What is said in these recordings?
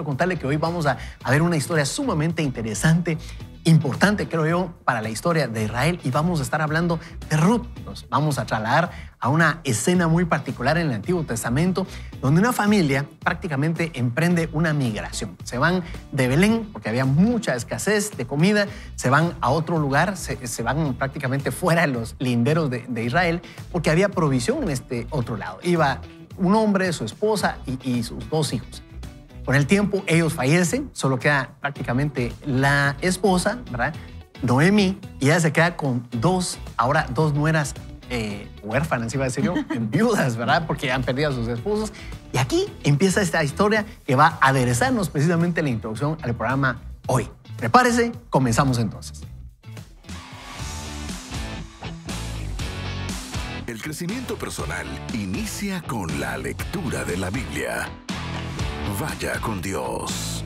quiero contarle que hoy vamos a ver una historia sumamente interesante, importante, creo yo, para la historia de Israel, y vamos a estar hablando de Ruth. Nos vamos a trasladar a una escena muy particular en el Antiguo Testamento, donde una familia prácticamente emprende una migración. Se van de Belén, porque había mucha escasez de comida, se van a otro lugar, se van prácticamente fuera de los linderos de Israel, porque había provisión en este otro lado. Iba un hombre, su esposa y sus 2 hijos. Con el tiempo ellos fallecen, solo queda prácticamente la esposa, ¿verdad? Noemí, y ella se queda con ahora dos nueras huérfanas, iba a decir yo, viudas, ¿verdad? Porque han perdido a sus esposos. Y aquí empieza esta historia que va a aderezarnos precisamente la introducción al programa hoy. Prepárese, comenzamos entonces. El crecimiento personal inicia con la lectura de la Biblia. Vaya con Dios.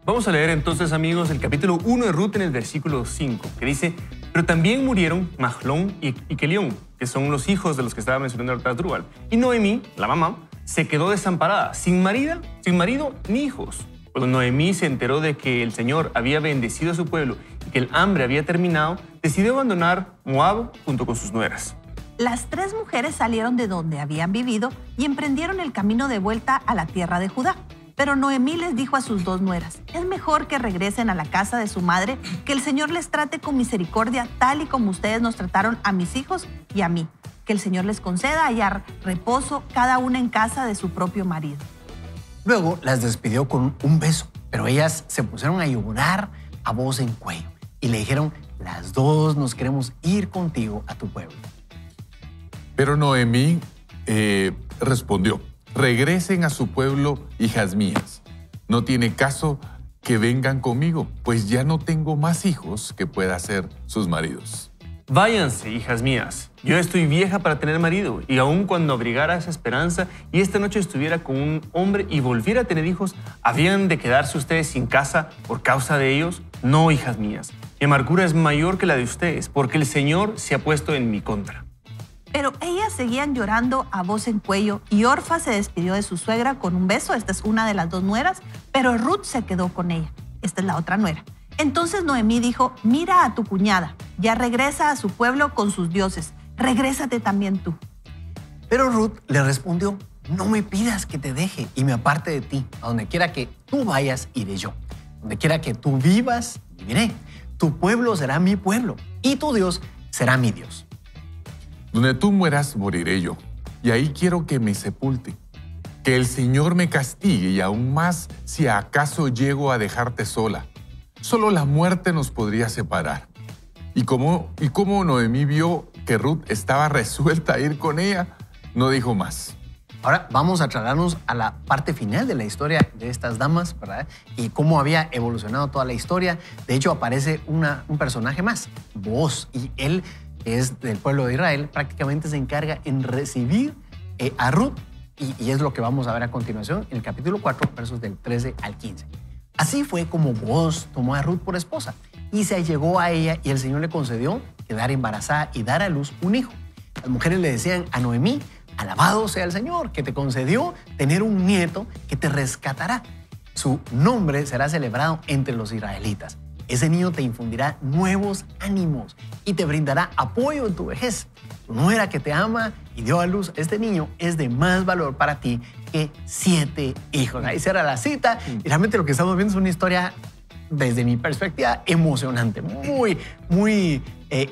Vamos a leer entonces, amigos, el capítulo 1 de Ruth en el versículo 5, que dice: pero también murieron Mahlón y Kelión, que son los hijos de los que estaba mencionando el Asdrúbal. Y Noemí, la mamá, se quedó desamparada, sin marido ni hijos. Cuando Noemí se enteró de que el Señor había bendecido a su pueblo y que el hambre había terminado, decidió abandonar Moab junto con sus nueras. Las 3 mujeres salieron de donde habían vivido y emprendieron el camino de vuelta a la tierra de Judá. Pero Noemí les dijo a sus 2 nueras: es mejor que regresen a la casa de su madre, que el Señor les trate con misericordia, tal y como ustedes nos trataron a mis hijos y a mí. Que el Señor les conceda hallar reposo, cada una en casa de su propio marido. Luego las despidió con un beso, pero ellas se pusieron a llorar a voz en cuello y le dijeron: las 2 nos queremos ir contigo a tu pueblo. Pero Noemí respondió: regresen a su pueblo, hijas mías. No tiene caso que vengan conmigo, pues ya no tengo más hijos que pueda ser sus maridos. Váyanse, hijas mías. Yo estoy vieja para tener marido, y aun cuando abrigara esa esperanza y esta noche estuviera con un hombre y volviera a tener hijos, ¿habían de quedarse ustedes sin casa por causa de ellos? No, hijas mías. Mi amargura es mayor que la de ustedes, porque el Señor se ha puesto en mi contra. Pero ellas seguían llorando a voz en cuello, y Orfa se despidió de su suegra con un beso. Esta es una de las 2 nueras, pero Ruth se quedó con ella. Esta es la otra nuera. Entonces Noemí dijo: mira a tu cuñada, ya regresa a su pueblo con sus dioses. Regrésate también tú. Pero Ruth le respondió: no me pidas que te deje y me aparte de ti. A donde quiera que tú vayas, iré yo. Donde quiera que tú vivas, viviré. Tu pueblo será mi pueblo y tu Dios será mi Dios. Donde tú mueras, moriré yo, y ahí quiero que me sepulte. Que el Señor me castigue, y aún más si acaso llego a dejarte sola. Solo la muerte nos podría separar. Y como Noemí vio que Ruth estaba resuelta a ir con ella, no dijo más. Ahora vamos a trasladarnos a la parte final de la historia de estas damas, ¿verdad? Y cómo había evolucionado toda la historia. De hecho, aparece un personaje más, Booz, y él, que es del pueblo de Israel, prácticamente se encarga en recibir a Ruth, y es lo que vamos a ver a continuación en el capítulo 4, versos del 13 al 15. Así fue como Booz tomó a Ruth por esposa y se allegó a ella, y el Señor le concedió quedar embarazada y dar a luz un hijo. Las mujeres le decían a Noemí: alabado sea el Señor, que te concedió tener un nieto que te rescatará. Su nombre será celebrado entre los israelitas. Ese niño te infundirá nuevos ánimos y te brindará apoyo en tu vejez. Tu nuera, que te ama y dio a luz este niño, es de más valor para ti que 7 hijos. Ahí cierra la cita, y realmente lo que estamos viendo es una historia, desde mi perspectiva, emocionante, muy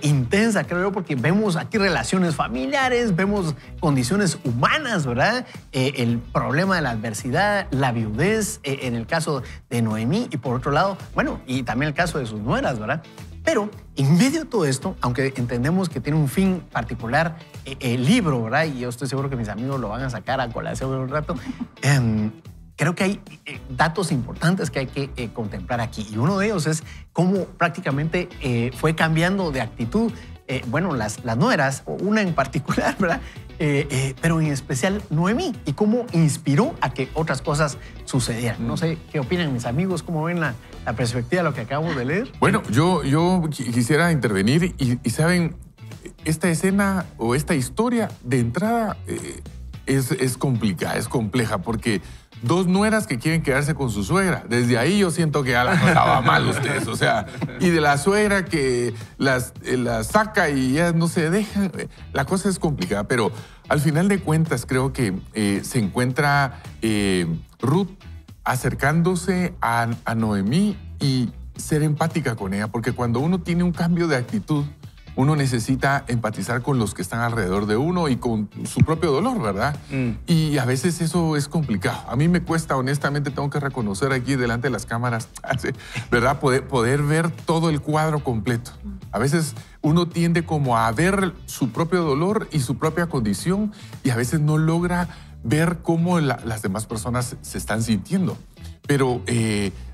intensa, creo yo, porque vemos aquí relaciones familiares, vemos condiciones humanas, ¿verdad? El problema de la adversidad, la viudez, en el caso de Noemí, y por otro lado, bueno, y también el caso de sus nueras, ¿verdad? Pero en medio de todo esto, aunque entendemos que tiene un fin particular el libro, ¿verdad? Y yo estoy seguro que mis amigos lo van a sacar a colación en un rato, creo que hay datos importantes que hay que contemplar aquí. Y uno de ellos es cómo prácticamente fue cambiando de actitud, bueno, las nueras, una en particular, ¿verdad? Pero en especial Noemí, y cómo inspiró a que otras cosas sucedieran. No sé qué opinan mis amigos, cómo ven la perspectiva de lo que acabamos de leer. Bueno, yo quisiera intervenir y saben, esta escena o esta historia de entrada es complicada, es compleja, porque 2 nueras que quieren quedarse con su suegra. Desde ahí yo siento que ya la cosa va mal ustedes, o sea, y de la suegra que las saca y ya no se dejan. La cosa es complicada, pero al final de cuentas creo que se encuentra Ruth acercándose a Noemí y ser empática con ella, porque cuando uno tiene un cambio de actitud, uno necesita empatizar con los que están alrededor de uno y con su propio dolor, ¿verdad? Y a veces eso es complicado. A mí me cuesta, honestamente, tengo que reconocer aquí delante de las cámaras, ¿verdad? Poder ver todo el cuadro completo. A veces uno tiende como a ver su propio dolor y su propia condición y a veces no logra ver cómo las demás personas se están sintiendo. Pero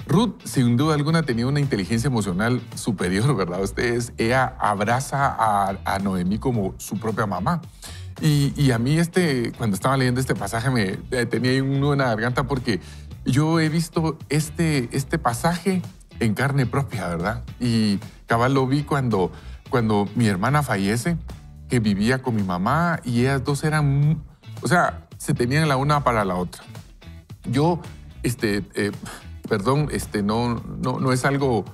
Ruth, sin duda alguna, tenía una inteligencia emocional superior, ¿verdad? Ella abraza a Noemí como su propia mamá. Y a mí cuando estaba leyendo este pasaje me tenía un nudo en la garganta porque yo he visto este pasaje en carne propia, ¿verdad? Y cabal lo vi cuando mi hermana fallece, que vivía con mi mamá y ellas dos eran, o sea, se tenían la una para la otra. Yo, perdón, no es algo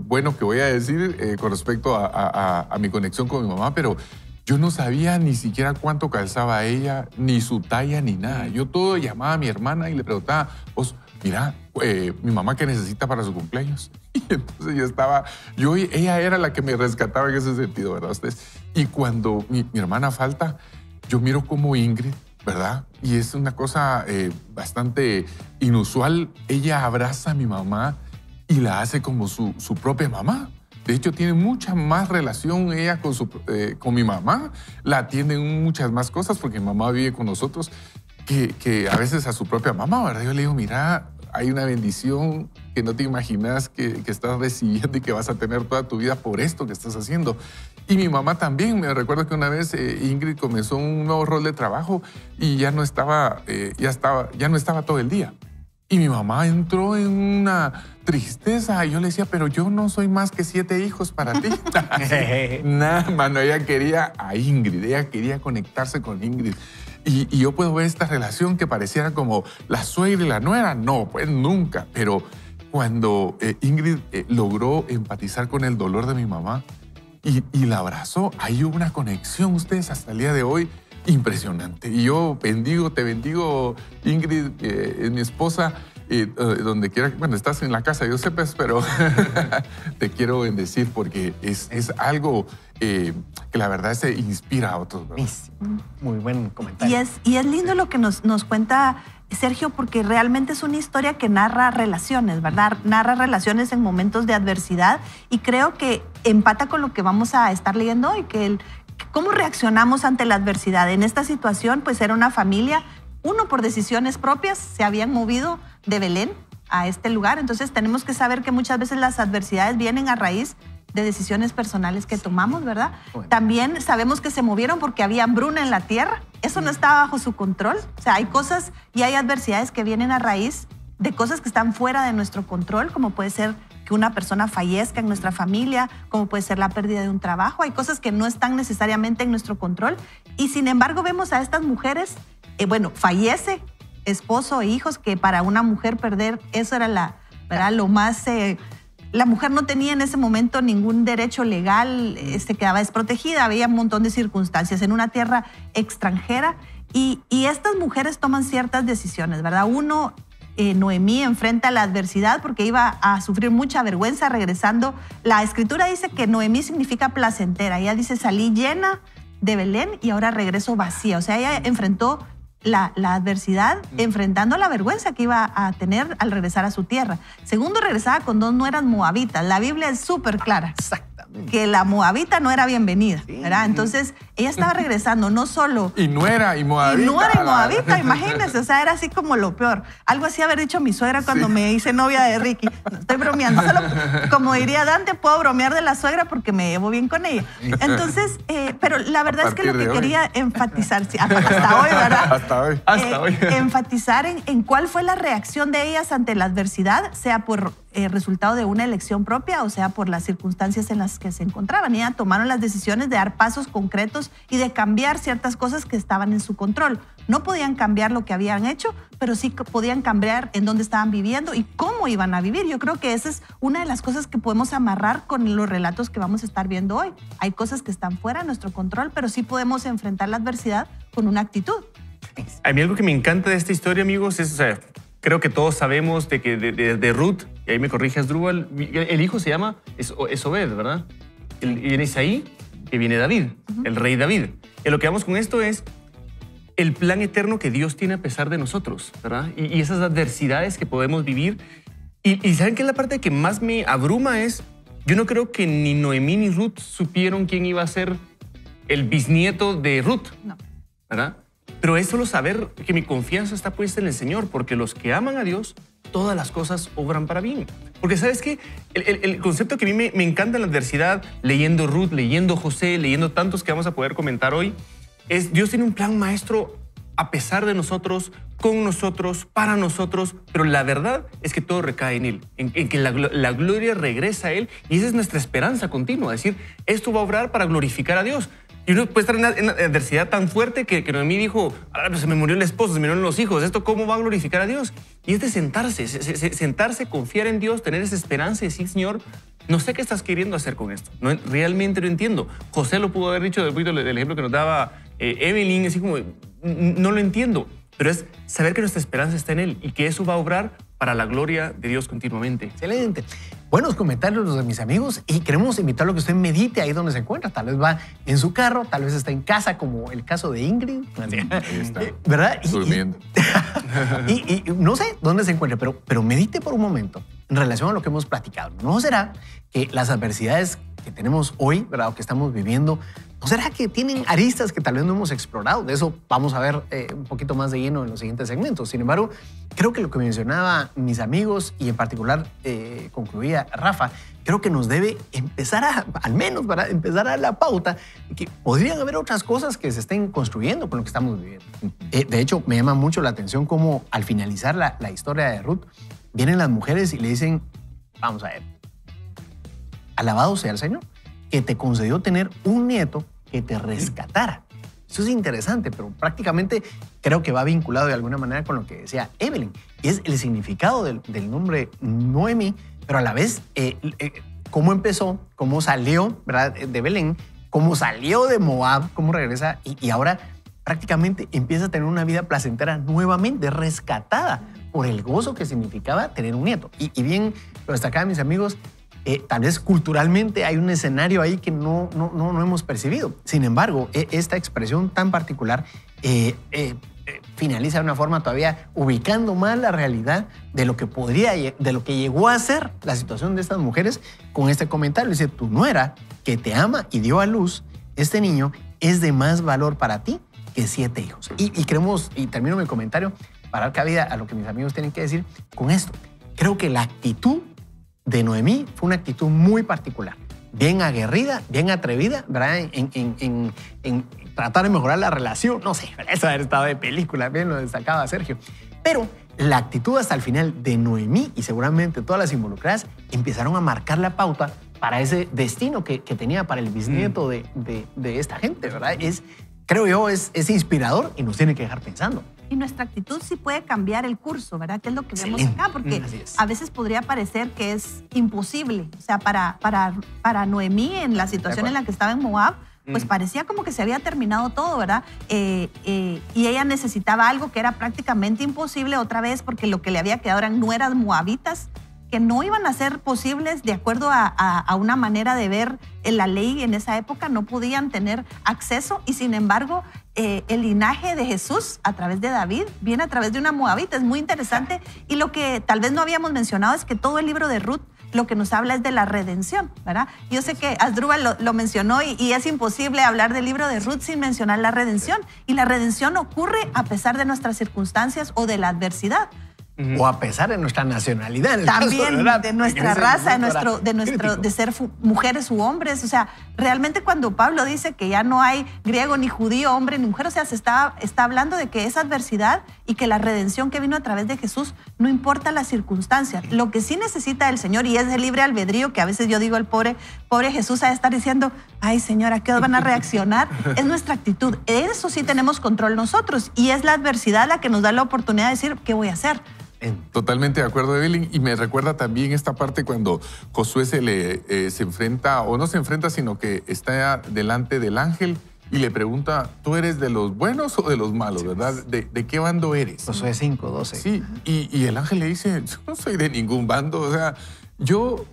bueno que voy a decir con respecto a mi conexión con mi mamá, pero yo no sabía ni siquiera cuánto calzaba ella, ni su talla, ni nada. Yo todo llamaba a mi hermana y le preguntaba, pues, mira, mi mamá qué necesita para su cumpleaños. Y entonces ella era la que me rescataba en ese sentido, ¿verdad? Y cuando mi hermana falta, yo miro como Ingrid, ¿verdad? Y es una cosa bastante inusual. Ella abraza a mi mamá y la hace como su propia mamá. De hecho, tiene mucha más relación ella con mi mamá. La atiende en muchas más cosas porque mi mamá vive con nosotros que a veces a su propia mamá, ¿verdad? Yo le digo, mira, hay una bendición que no te imaginas que estás recibiendo y que vas a tener toda tu vida por esto que estás haciendo. Y mi mamá también. Me recuerdo que una vez Ingrid comenzó un nuevo rol de trabajo y ya no estaba todo el día. Y mi mamá entró en una tristeza. Y yo le decía, pero yo no soy más que 7 hijos para ti. Nada, mano, ella quería a Ingrid. Ella quería conectarse con Ingrid. Y yo puedo ver esta relación que pareciera como la suegra y la nuera. No, pues nunca. Pero cuando Ingrid logró empatizar con el dolor de mi mamá y la abrazó, ahí hubo una conexión, ustedes, hasta el día de hoy, impresionante. Y yo te bendigo, Ingrid, mi esposa, donde quiera, bueno, estás en la casa, yo sé, pues, pero te quiero bendecir porque es algo que la verdad se inspira a otros, ¿verdad? Muy buen comentario. Y es lindo lo que nos cuenta Sergio, porque realmente es una historia que narra relaciones, ¿verdad? Narra relaciones en momentos de adversidad y creo que empata con lo que vamos a estar leyendo hoy, que cómo reaccionamos ante la adversidad. En esta situación, pues era una familia, uno por decisiones propias, se habían movido de Belén a este lugar, entonces tenemos que saber que muchas veces las adversidades vienen a raíz de decisiones personales que tomamos, ¿verdad? Bueno. También sabemos que se movieron porque había hambruna en la tierra. Eso no estaba bajo su control. O sea, hay cosas y hay adversidades que vienen a raíz de cosas que están fuera de nuestro control, como puede ser que una persona fallezca en nuestra familia, como puede ser la pérdida de un trabajo. Hay cosas que no están necesariamente en nuestro control. Y sin embargo, vemos a estas mujeres, fallece esposo e hijos, que para una mujer perder eso era ¿verdad? Lo más... La mujer no tenía en ese momento ningún derecho legal, quedaba desprotegida, había un montón de circunstancias en una tierra extranjera y estas mujeres toman ciertas decisiones, ¿verdad? Uno, Noemí enfrenta la adversidad porque iba a sufrir mucha vergüenza regresando. La escritura dice que Noemí significa placentera. Ella dice, salí llena de Belén y ahora regreso vacía. O sea, ella enfrentó la adversidad enfrentando la vergüenza que iba a tener al regresar a su tierra. Segundo, regresaba con 2 nueras moabitas. La Biblia es súper clara. Exactamente. Que la moabita no era bienvenida, ¿verdad? Entonces, ella estaba regresando no solo... Y nuera y moabita. Y nuera y moabita, imagínense. O sea, era así como lo peor. Algo así haber dicho mi suegra cuando me hice novia de Ricky. No, estoy bromeando. Solo, como diría Dante, puedo bromear de la suegra porque me llevo bien con ella. Entonces, pero la verdad es que lo que quería enfatizar, sí, hasta hoy, ¿verdad? Hasta hoy. Enfatizar en cuál fue la reacción de ellas ante la adversidad, sea por resultado de una elección propia o sea por las circunstancias en las que se encontraban. Ellas tomaron las decisiones de dar pasos concretos y de cambiar ciertas cosas que estaban en su control. No podían cambiar lo que habían hecho, pero sí podían cambiar en dónde estaban viviendo y cómo iban a vivir. Yo creo que esa es una de las cosas que podemos amarrar con los relatos que vamos a estar viendo hoy. Hay cosas que están fuera de nuestro control, pero sí podemos enfrentar la adversidad con una actitud. A mí algo que me encanta de esta historia, amigos, es, o sea, creo que todos sabemos de Ruth, y ahí me corrige Asdrúbal, el hijo se llama Obed, ¿verdad? Y viene Isaí, que viene David, el rey David. Y lo que vamos con esto es el plan eterno que Dios tiene a pesar de nosotros, ¿verdad? Y esas adversidades que podemos vivir. Y ¿saben qué es la parte que más me abruma? Es, yo no creo que ni Noemí ni Ruth supieron quién iba a ser el bisnieto de Ruth, No. ¿verdad? Pero es solo saber que mi confianza está puesta en el Señor, porque los que aman a Dios, todas las cosas obran para bien. Porque ¿sabes qué? El concepto que a mí me encanta en la adversidad, leyendo Ruth, leyendo José, leyendo tantos que vamos a poder comentar hoy, es Dios tiene un plan maestro a pesar de nosotros, con nosotros, para nosotros, pero la verdad es que todo recae en Él, en que la gloria regresa a Él, y esa es nuestra esperanza continua, es decir, esto va a obrar para glorificar a Dios. Y uno puede estar en una adversidad tan fuerte que Noemí dijo, pues se me murió el esposo, se me murieron los hijos, ¿esto cómo va a glorificar a Dios? Y es de sentarse, confiar en Dios, tener esa esperanza y decir, Señor, no sé qué estás queriendo hacer con esto, realmente no entiendo. José lo pudo haber dicho del ejemplo que nos daba Evelyn, así como, no lo entiendo, pero es saber que nuestra esperanza está en Él y que eso va a obrar para la gloria de Dios continuamente. Excelente. Buenos comentarios los de mis amigos y queremos invitarlo a que usted medite ahí donde se encuentra. Tal vez va en su carro, tal vez está en casa, como el caso de Ingrid. Ahí está. ¿Verdad? Durmiendo. Y no sé dónde se encuentra, pero medite por un momento en relación a lo que hemos platicado. ¿No será que las adversidades que tenemos hoy, ¿verdad?, o que estamos viviendo, ¿no será que tienen aristas que tal vez no hemos explorado? De eso vamos a ver un poquito más de lleno en los siguientes segmentos. Sin embargo, creo que lo que mencionaba mis amigos y en particular concluía Rafa, creo que nos debe empezar al menos, ¿verdad?, empezar a dar la pauta de que podrían haber otras cosas que se estén construyendo con lo que estamos viviendo. De hecho, me llama mucho la atención cómo al finalizar la historia de Ruth, vienen las mujeres y le dicen, vamos a ver, alabado sea el Señor, que te concedió tener un nieto que te rescatara. Eso es interesante, pero prácticamente creo que va vinculado de alguna manera con lo que decía Evelyn. Y es el significado del nombre Noemí, pero a la vez cómo empezó, cómo salió, ¿verdad?, de Belén, cómo salió de Moab, cómo regresa y ahora prácticamente empieza a tener una vida placentera nuevamente, rescatada por el gozo que significaba tener un nieto. Y bien lo destacaban mis amigos, tal vez culturalmente hay un escenario ahí que no hemos percibido. Sin embargo, esta expresión tan particular finaliza de una forma todavía ubicando más la realidad de lo que llegó a ser la situación de estas mujeres con este comentario. Dice, tu nuera que te ama y dio a luz este niño es de más valor para ti que 7 hijos. Y creemos, y termino mi comentario para dar cabida a lo que mis amigos tienen que decir con esto. Creo que la actitud de Noemí fue una actitud muy particular, bien aguerrida, bien atrevida, ¿verdad?, en tratar de mejorar la relación. No sé, eso haber estado de película, bien lo destacaba Sergio. Pero la actitud hasta el final de Noemí y seguramente todas las involucradas empezaron a marcar la pauta para ese destino que tenía para el bisnieto de esta gente, ¿verdad? Creo yo, es inspirador y nos tiene que dejar pensando. Y nuestra actitud sí puede cambiar el curso, ¿verdad? Que es lo que vemos acá, porque a veces podría parecer que es imposible. O sea, para Noemí, en la situación en la que estaba en Moab, pues parecía como que se había terminado todo, ¿verdad? Y ella necesitaba algo que era prácticamente imposible otra vez, porque lo que le había quedado eran nueras moabitas que no iban a ser posibles de acuerdo a una manera de ver la ley en esa época, no podían tener acceso y sin embargo el linaje de Jesús a través de David viene a través de una moabita, es muy interesante y lo que tal vez no habíamos mencionado es que todo el libro de Ruth lo que nos habla es de la redención, ¿verdad? Yo sé que Asdrúbal lo mencionó y es imposible hablar del libro de Ruth sin mencionar la redención y la redención ocurre a pesar de nuestras circunstancias o de la adversidad. o a pesar de nuestra nacionalidad. En el También caso, de nuestra raza, de ser mujeres u hombres. O sea, realmente cuando Pablo dice que ya no hay griego ni judío, hombre ni mujer, o sea, se está hablando de que esa adversidad y que la redención que vino a través de Jesús, no importa las circunstancias. Lo que sí necesita el Señor, y es el libre albedrío, que a veces yo digo, el pobre Jesús ha de estar diciendo, ay, Señor, ¿a qué van a reaccionar? Es nuestra actitud. Eso sí tenemos control nosotros, y es la adversidad la que nos da la oportunidad de decir, ¿qué voy a hacer? Totalmente de acuerdo, Evelyn. Y me recuerda también esta parte cuando Josué se enfrenta, o no se enfrenta, sino que está delante del ángel y le pregunta, ¿tú eres de los buenos o de los malos, verdad? ¿De qué bando eres? Josué 5:12. Sí, y el ángel le dice, yo no soy de ningún bando, o sea, yo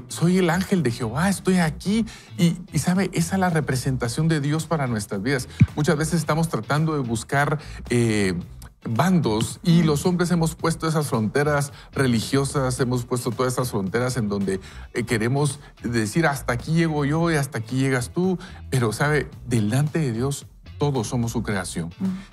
soy el ángel de Jehová, estoy aquí. Y sabe, esa es la representación de Dios para nuestras vidas. Muchas veces estamos tratando de buscar bandos, y los hombres hemos puesto esas fronteras religiosas, hemos puesto todas esas fronteras en donde queremos decir hasta aquí llego yo y hasta aquí llegas tú, pero sabe, delante de Dios todos somos su creación,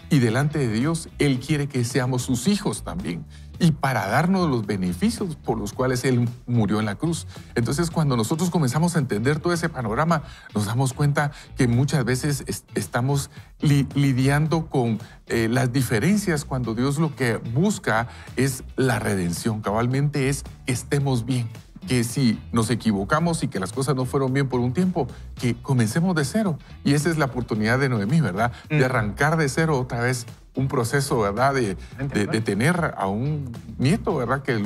y delante de Dios Él quiere que seamos sus hijos también, y para darnos los beneficios por los cuales Él murió en la cruz. Entonces, cuando nosotros comenzamos a entender todo ese panorama, nos damos cuenta que muchas veces estamos lidiando con las diferencias, cuando Dios lo que busca es la redención. Cabalmente es que estemos bien, que si nos equivocamos y que las cosas no fueron bien por un tiempo, que comencemos de cero. Y esa es la oportunidad de Noemí, ¿verdad? De arrancar de cero otra vez un proceso, ¿verdad? De tener a un nieto, ¿verdad? Que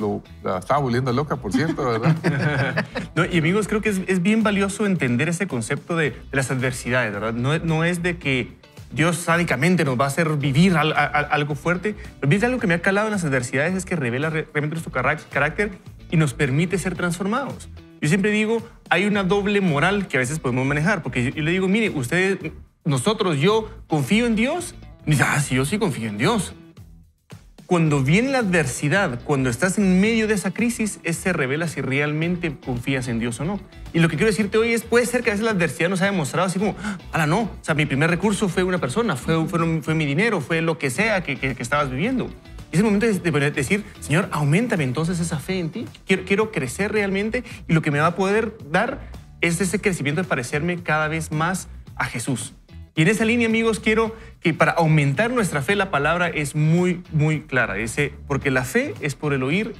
la estaba volviendo loca, por cierto, ¿verdad? No, y amigos, creo que es bien valioso entender ese concepto de las adversidades, ¿verdad? No es de que Dios sádicamente nos va a hacer vivir algo fuerte, pero algo que me ha calado en las adversidades es que revela realmente nuestro carácter y nos permite ser transformados. Yo siempre digo, hay una doble moral que a veces podemos manejar, porque yo le digo, mire, yo confío en Dios. Y dice, sí, yo sí confío en Dios. Cuando viene la adversidad, cuando estás en medio de esa crisis, se revela si realmente confías en Dios o no. Y lo que quiero decirte hoy es, puede ser que a veces la adversidad nos haya demostrado así como, no, o sea, mi primer recurso fue una persona, fue mi dinero, fue lo que sea que estabas viviendo. Y es el momento de decir, Señor, auméntame entonces esa fe en ti. Quiero crecer realmente, y lo que me va a poder dar es ese crecimiento de parecerme cada vez más a Jesús. Y en esa línea, amigos, quiero que para aumentar nuestra fe, la palabra es muy, muy clara. Dice, porque la fe es por el oír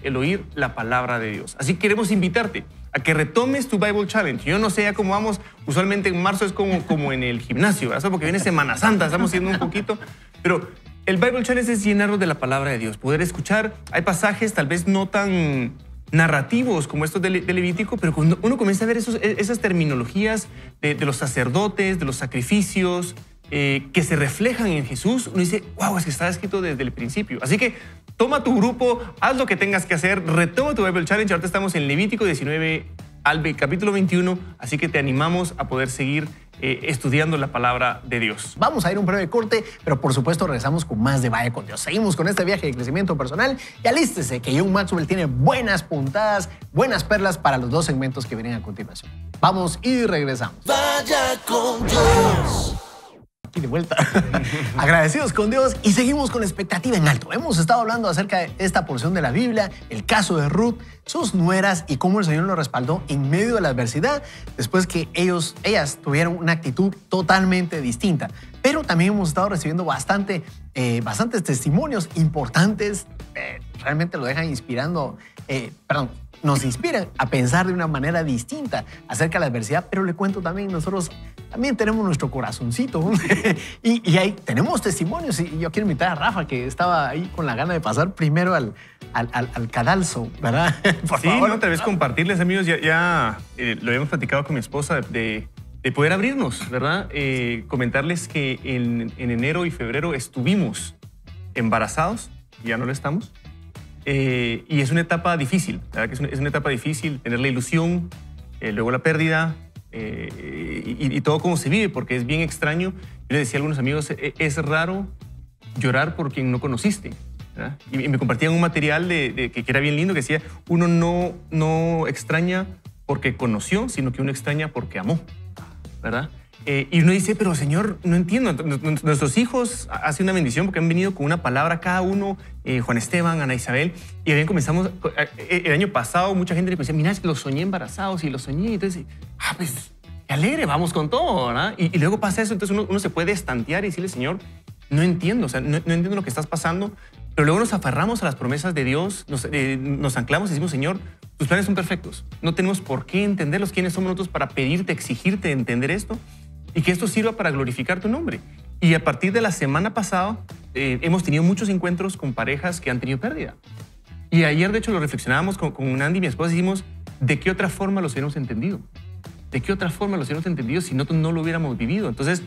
la palabra de Dios. Así que queremos invitarte a que retomes tu Bible Challenge. Yo no sé ya cómo vamos, usualmente en marzo es como en el gimnasio, ¿verdad? Porque viene Semana Santa, estamos haciendo un poquito, pero el Bible Challenge es llenarnos de la palabra de Dios, poder escuchar. Hay pasajes tal vez no tan narrativos como estos de Levítico, pero cuando uno comienza a ver esas terminologías de los sacerdotes, de los sacrificios, que se reflejan en Jesús, uno dice, wow, es que está escrito desde el principio. Así que toma tu grupo, haz lo que tengas que hacer, retoma tu Bible Challenge. Ahorita estamos en Levítico 19 al capítulo 21, así que te animamos a poder seguir estudiando la palabra de Dios. Vamos a ir a un breve corte, pero por supuesto regresamos con más de Vaya con Dios. Seguimos con este viaje de crecimiento personal y alístese que John Maxwell tiene buenas puntadas, buenas perlas para los dos segmentos que vienen a continuación. Vamos y regresamos. Vaya con Dios. Y de vuelta. Agradecidos con Dios y seguimos con expectativa en alto. Hemos estado hablando acerca de esta porción de la Biblia, el caso de Ruth, sus nueras y cómo el Señor lo respaldó en medio de la adversidad después que ellas tuvieron una actitud totalmente distinta. Pero también hemos estado recibiendo bastantes testimonios importantes. Realmente lo dejan nos inspiran a pensar de una manera distinta acerca de la adversidad, pero le cuento también, nosotros también tenemos nuestro corazoncito y ahí tenemos testimonios, y yo quiero invitar a Rafa, que estaba ahí con la gana de pasar primero al cadalso, ¿verdad? Por favor. Tal vez compartirles, amigos, ya lo habíamos platicado con mi esposa de poder abrirnos, ¿verdad? Comentarles que en enero y febrero estuvimos embarazados, ya no lo estamos. Y es una etapa difícil, ¿verdad? Que es una etapa difícil tener la ilusión, luego la pérdida y todo cómo se vive, porque es bien extraño. Yo le decía a algunos amigos, es raro llorar por quien no conociste, ¿verdad? Y me compartían un material que era bien lindo, que decía, uno no extraña porque conoció, sino que uno extraña porque amó, ¿verdad? Y uno dice, pero Señor, no entiendo. Nuestros hijos hacen una bendición porque han venido con una palabra cada uno, Juan Esteban, Ana Isabel, y bien comenzamos, el año pasado mucha gente le decía, mira, es que los soñé embarazados y los soñé, y entonces, pues, qué alegre, vamos con todo, ¿verdad? Y luego pasa eso, entonces uno se puede estantear y decirle, Señor, no entiendo, o sea, no entiendo lo que estás pasando, pero luego nos aferramos a las promesas de Dios, nos anclamos y decimos, Señor, tus planes son perfectos, no tenemos por qué entenderlos, quiénes somos nosotros para pedirte, exigirte entender esto, y que esto sirva para glorificar tu nombre. Y a partir de la semana pasada hemos tenido muchos encuentros con parejas que han tenido pérdida. Y ayer, de hecho, lo reflexionábamos con Andy, mi esposa, y dijimos, ¿de qué otra forma los hubiéramos entendido? ¿De qué otra forma los hubiéramos entendido si no lo hubiéramos vivido? Entonces,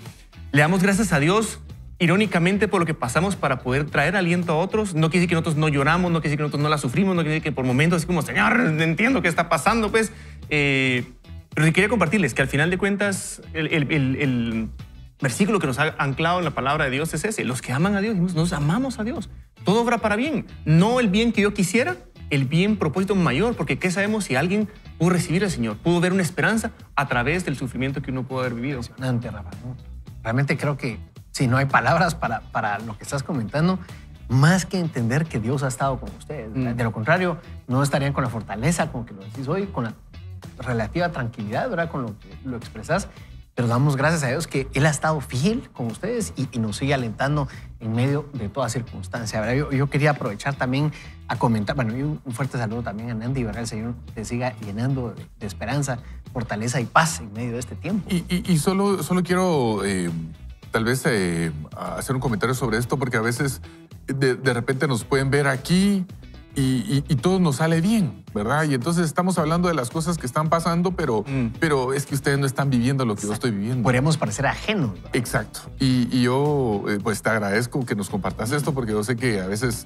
le damos gracias a Dios, irónicamente, por lo que pasamos para poder traer aliento a otros. No quiere decir que nosotros no lloramos, no quiere decir que nosotros no la sufrimos, no quiere decir que por momentos así como, Señor, entiendo qué está pasando, pues. Pero sí quería compartirles que al final de cuentas el versículo que nos ha anclado en la palabra de Dios es ese. Los que aman a Dios, nos amamos a Dios. Todo obra para bien. No el bien que yo quisiera, el bien propósito mayor. Porque ¿qué sabemos si alguien pudo recibir al Señor? Pudo ver una esperanza a través del sufrimiento que uno pudo haber vivido. Impresionante, Rafa, ¿no? Realmente creo que sí, no hay palabras para lo que estás comentando, más que entender que Dios ha estado con ustedes. De lo contrario, no estarían con la fortaleza con que lo decís hoy, con la relativa tranquilidad, ¿verdad? Con lo que lo expresás, pero damos gracias a Dios que Él ha estado fiel con ustedes y nos sigue alentando en medio de toda circunstancia, ¿verdad? Yo quería aprovechar también a comentar, bueno, y un fuerte saludo también a Nandy, ¿verdad? El Señor te siga llenando de esperanza, fortaleza y paz en medio de este tiempo. Y solo quiero tal vez hacer un comentario sobre esto, porque a veces de repente nos pueden ver aquí y todo nos sale bien, ¿verdad? Y entonces estamos hablando de las cosas que están pasando, pero es que ustedes no están viviendo lo que yo estoy viviendo. Podríamos parecer ajenos, ¿verdad? Exacto. Y yo pues te agradezco que nos compartas esto, porque yo sé que a veces,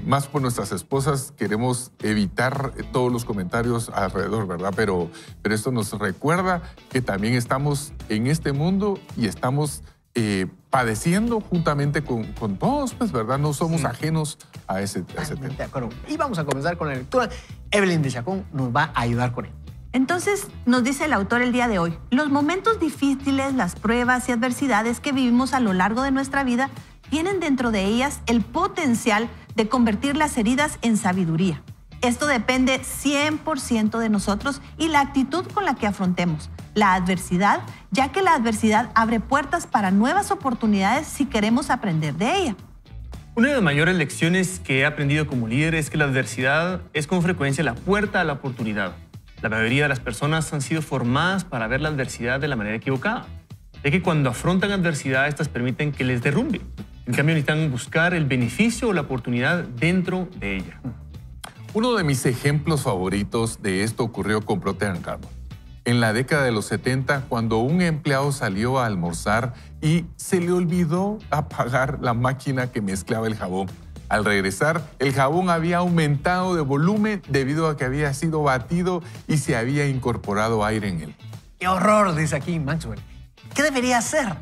más por nuestras esposas, queremos evitar todos los comentarios alrededor, ¿verdad? Pero esto nos recuerda que también estamos en este mundo y estamos padeciendo juntamente con todos, pues, ¿verdad? No somos ajenos a ese tema. De acuerdo. Y vamos a comenzar con la lectura. Evelyn de Chacón nos va a ayudar con él. Entonces, nos dice el autor el día de hoy, los momentos difíciles, las pruebas y adversidades que vivimos a lo largo de nuestra vida tienen dentro de ellas el potencial de convertir las heridas en sabiduría. Esto depende 100% de nosotros y la actitud con la que afrontemos la adversidad, ya que la adversidad abre puertas para nuevas oportunidades si queremos aprender de ella. Una de las mayores lecciones que he aprendido como líder es que la adversidad es con frecuencia la puerta a la oportunidad. La mayoría de las personas han sido formadas para ver la adversidad de la manera equivocada, ya que cuando afrontan adversidad, estas permiten que les derrumbe. En cambio, necesitan buscar el beneficio o la oportunidad dentro de ella. Uno de mis ejemplos favoritos de esto ocurrió con Procter & Gamble. En la década de los 70, cuando un empleado salió a almorzar y se le olvidó apagar la máquina que mezclaba el jabón. Al regresar, el jabón había aumentado de volumen debido a que había sido batido y se había incorporado aire en él. ¡Qué horror!, dice aquí Maxwell. ¿Qué debería hacer?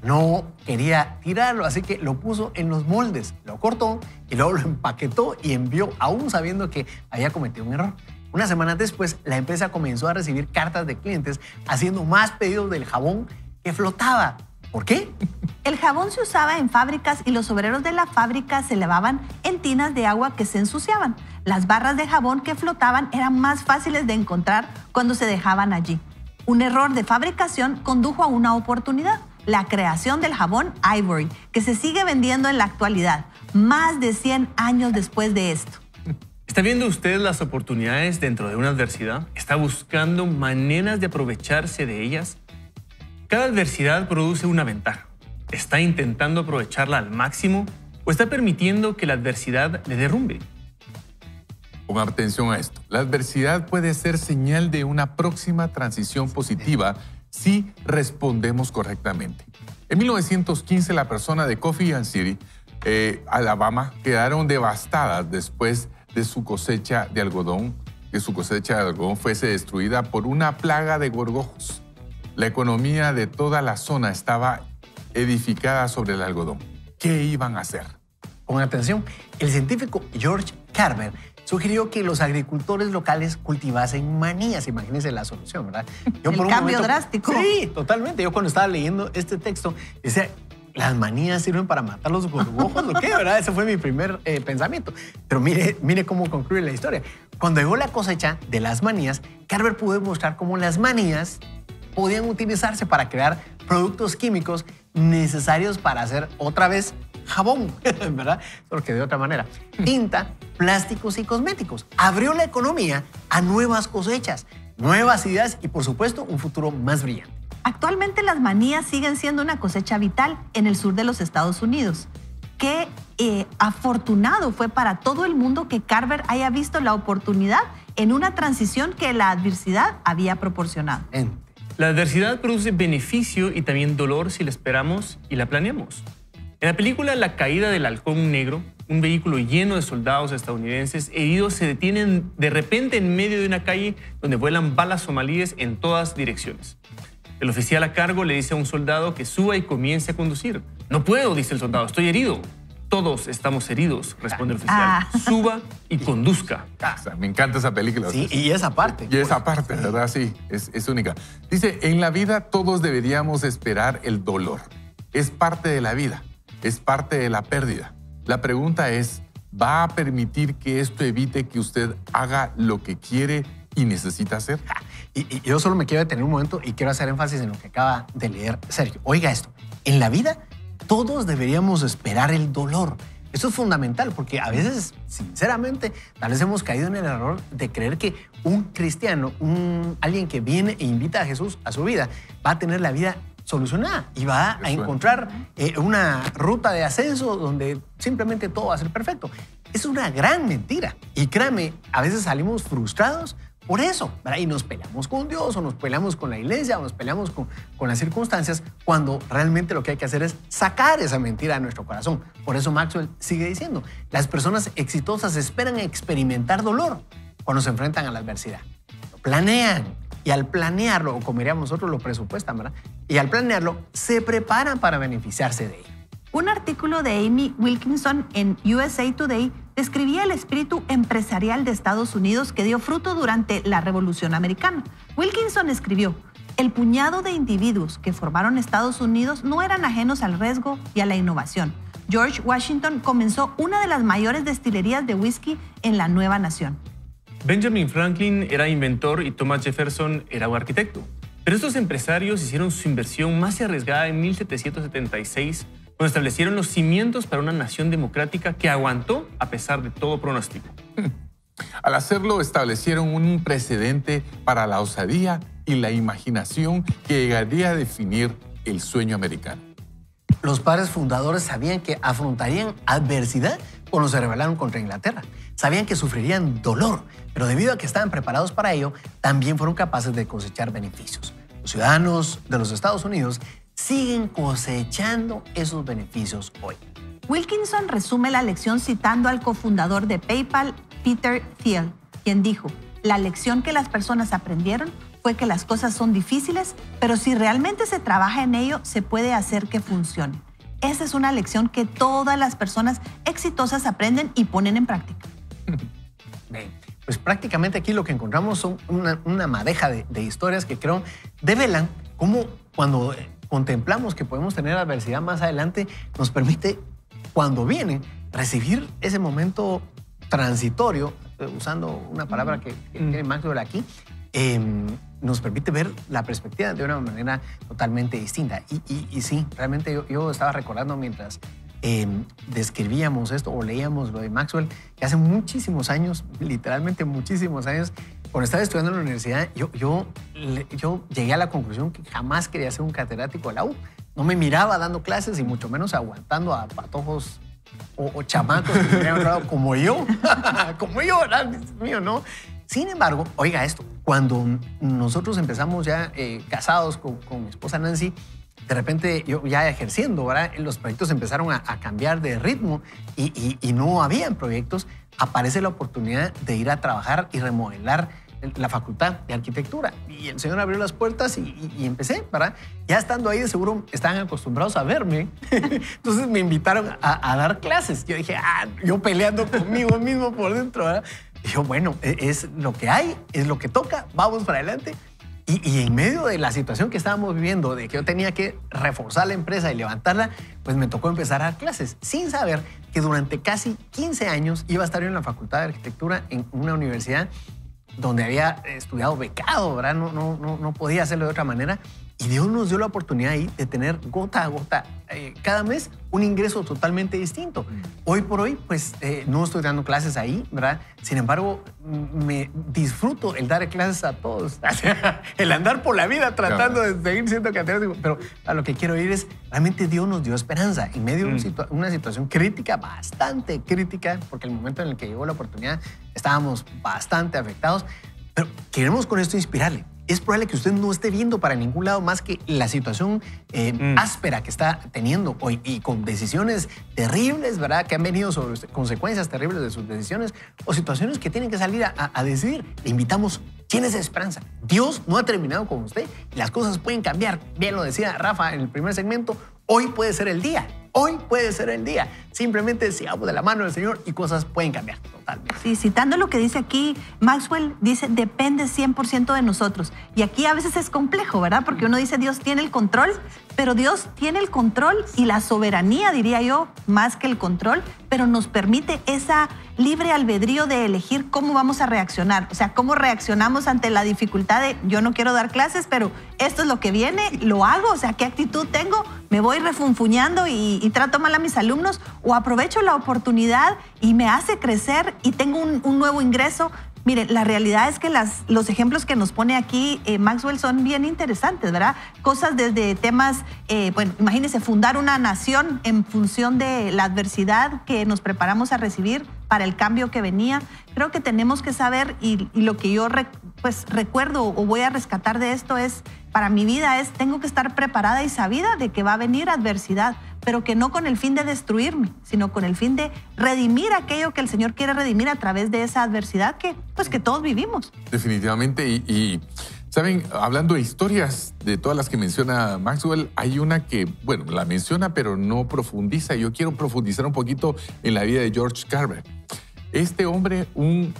No quería tirarlo, así que lo puso en los moldes, lo cortó y luego lo empaquetó y envió, aún sabiendo que había cometido un error. Unas semanas después, la empresa comenzó a recibir cartas de clientes haciendo más pedidos del jabón que flotaba. ¿Por qué? El jabón se usaba en fábricas y los obreros de la fábrica se lavaban en tinas de agua que se ensuciaban. Las barras de jabón que flotaban eran más fáciles de encontrar cuando se dejaban allí. Un error de fabricación condujo a una oportunidad, la creación del jabón Ivory, que se sigue vendiendo en la actualidad, más de 100 años después de esto. ¿Está viendo usted las oportunidades dentro de una adversidad? ¿Está buscando maneras de aprovecharse de ellas? Cada adversidad produce una ventaja. ¿Está intentando aprovecharla al máximo o está permitiendo que la adversidad le derrumbe? Pongan atención a esto. La adversidad puede ser señal de una próxima transición positiva si respondemos correctamente. En 1915, la persona de Coffee City, Alabama, quedaron devastadas después de su cosecha de algodón, que su cosecha de algodón fuese destruida por una plaga de gorgojos. La economía de toda la zona estaba edificada sobre el algodón. ¿Qué iban a hacer? Pongan atención, el científico George Carver sugirió que los agricultores locales cultivasen manías. Imagínense la solución, ¿verdad? Yo El cambio drástico. Sí, totalmente. Yo cuando estaba leyendo este texto, decía, ¿las manías sirven para matar los gorgojos o qué? ¿Verdad? Ese fue mi primer pensamiento. Pero mire cómo concluye la historia. Cuando llegó la cosecha de las manías, Carver pudo demostrar cómo las manías podían utilizarse para crear productos químicos necesarios para hacer otra vez jabón, ¿verdad? Solo que de otra manera. Tinta, plásticos y cosméticos. Abrió la economía a nuevas cosechas, nuevas ideas y, por supuesto, un futuro más brillante. Actualmente las manías siguen siendo una cosecha vital en el sur de los Estados Unidos. Qué afortunado fue para todo el mundo que Carver haya visto la oportunidad en una transición que la adversidad había proporcionado. La adversidad produce beneficio y también dolor si la esperamos y la planeamos. En la película La caída del halcón negro, un vehículo lleno de soldados estadounidenses heridos se detienen de repente en medio de una calle donde vuelan balas somalíes en todas direcciones. El oficial a cargo le dice a un soldado que suba y comience a conducir. No puedo, dice el soldado, estoy herido. Todos estamos heridos, responde el oficial. Suba y conduzca. O sea, me encanta esa película. Sí, y esa parte. Y esa parte, ¿verdad? Sí, es única. Dice, en la vida todos deberíamos esperar el dolor. Es parte de la vida, es parte de la pérdida. La pregunta es, ¿va a permitir que esto evite que usted haga lo que quiere y necesita hacer? Y yo solo me quiero detener un momento y quiero hacer énfasis en lo que acaba de leer Sergio. Oiga esto, en la vida todos deberíamos esperar el dolor. Eso es fundamental porque a veces, sinceramente, tal vez hemos caído en el error de creer que un cristiano, alguien que viene e invita a Jesús a su vida, va a tener la vida solucionada y va a encontrar una ruta de ascenso donde simplemente todo va a ser perfecto. Es una gran mentira. Y créame, a veces salimos frustrados por eso, ¿verdad? Y nos peleamos con Dios o nos peleamos con la iglesia o nos peleamos con las circunstancias cuando realmente lo que hay que hacer es sacar esa mentira de nuestro corazón. Por eso Maxwell sigue diciendo, las personas exitosas esperan experimentar dolor cuando se enfrentan a la adversidad. Lo planean y al planearlo, o como diríamos nosotros, lo presupuestan, ¿verdad? Y al planearlo, se preparan para beneficiarse de ello. Un artículo de Amy Wilkinson en USA Today describía el espíritu empresarial de Estados Unidos que dio fruto durante la Revolución Americana. Wilkinson escribió, el puñado de individuos que formaron Estados Unidos no eran ajenos al riesgo y a la innovación. George Washington comenzó una de las mayores destilerías de whisky en la nueva nación. Benjamin Franklin era inventor y Thomas Jefferson era un arquitecto. Pero estos empresarios hicieron su inversión más arriesgada en 1776, cuando establecieron los cimientos para una nación democrática que aguantó a pesar de todo pronóstico. Al hacerlo, establecieron un precedente para la osadía y la imaginación que llegaría a definir el sueño americano. Los padres fundadores sabían que afrontarían adversidad cuando se rebelaron contra Inglaterra. Sabían que sufrirían dolor, pero debido a que estaban preparados para ello, también fueron capaces de cosechar beneficios. Los ciudadanos de los Estados Unidos siguen cosechando esos beneficios hoy. Wilkinson resume la lección citando al cofundador de PayPal, Peter Thiel, quien dijo, la lección que las personas aprendieron fue que las cosas son difíciles, pero si realmente se trabaja en ello, se puede hacer que funcione. Esa es una lección que todas las personas exitosas aprenden y ponen en práctica. Bien, pues prácticamente aquí lo que encontramos son una madeja de historias que creo develan cómo cuando contemplamos que podemos tener adversidad más adelante, nos permite, cuando viene, recibir ese momento transitorio, usando una palabra que tiene Maxwell aquí, nos permite ver la perspectiva de una manera totalmente distinta. Y sí, realmente yo estaba recordando mientras describíamos esto o leíamos lo de Maxwell, que hace muchísimos años, literalmente muchísimos años, cuando estaba estudiando en la universidad, yo llegué a la conclusión que jamás quería ser un catedrático de la U. No me miraba dando clases y mucho menos aguantando a patojos o chamacos que se habían entrado como yo, ¿verdad? Dios mío, ¿no? Sin embargo, oiga esto, cuando nosotros empezamos ya casados con mi esposa Nancy, de repente yo ya ejerciendo, ¿verdad? Los proyectos empezaron a cambiar de ritmo y no habían proyectos. Aparece la oportunidad de ir a trabajar y remodelar la facultad de arquitectura. Y el Señor abrió las puertas y empecé, ¿verdad? Ya estando ahí, de seguro estaban acostumbrados a verme. Entonces me invitaron a dar clases. Yo dije, yo peleando conmigo mismo por dentro, ¿verdad? Y yo, bueno, es lo que hay, es lo que toca, vamos para adelante. Y en medio de la situación que estábamos viviendo, de que yo tenía que reforzar la empresa y levantarla, pues me tocó empezar a dar clases, sin saber que durante casi 15 años iba a estar yo en la Facultad de Arquitectura en una universidad donde había estudiado becado, ¿verdad? No podía hacerlo de otra manera. Y Dios nos dio la oportunidad ahí de tener gota a gota, cada mes, un ingreso totalmente distinto. Hoy por hoy, pues no estoy dando clases ahí, ¿verdad? Sin embargo, me disfruto el dar clases a todos. El andar por la vida tratando de seguir siendo catedrático. Pero a lo que quiero ir es, realmente Dios nos dio esperanza en medio de una situación crítica, bastante crítica, porque el momento en el que llegó la oportunidad estábamos bastante afectados. Pero queremos con esto inspirarle. Es probable que usted no esté viendo para ningún lado más que la situación áspera que está teniendo hoy y con decisiones terribles, ¿verdad? Que han venido sobre usted, consecuencias terribles de sus decisiones o situaciones que tienen que salir a decidir. Le invitamos, tienes esperanza. Dios no ha terminado con usted y las cosas pueden cambiar. Bien lo decía Rafa en el primer segmento, hoy puede ser el día. Hoy puede ser el día. Simplemente sigamos de la mano del Señor y cosas pueden cambiar totalmente. Sí, citando lo que dice aquí, Maxwell dice, depende 100% de nosotros. Y aquí a veces es complejo, ¿verdad? Porque uno dice, Dios tiene el control, pero Dios tiene el control y la soberanía, diría yo, más que el control, pero nos permite esa libre albedrío de elegir cómo vamos a reaccionar. O sea, cómo reaccionamos ante la dificultad de, yo no quiero dar clases, pero esto es lo que viene, lo hago. O sea, ¿qué actitud tengo? ¿Me voy refunfuñando y trato mal a mis alumnos? ¿O aprovecho la oportunidad y me hace crecer y tengo un nuevo ingreso? Mire, la realidad es que los ejemplos que nos pone aquí Maxwell son bien interesantes, ¿verdad? Cosas desde temas, bueno, imagínense, fundar una nación en función de la adversidad que nos preparamos a recibir para el cambio que venía. Creo que tenemos que saber, y lo que yo recuerdo o voy a rescatar de esto es, para mi vida es, tengo que estar preparada y sabida de que va a venir adversidad, pero que no con el fin de destruirme, sino con el fin de redimir aquello que el Señor quiere redimir a través de esa adversidad que todos vivimos. Definitivamente. Y saben, hablando de historias, de todas las que menciona Maxwell, hay una que, bueno, la menciona, pero no profundiza. Yo quiero profundizar un poquito en la vida de George Carver. Este hombre, un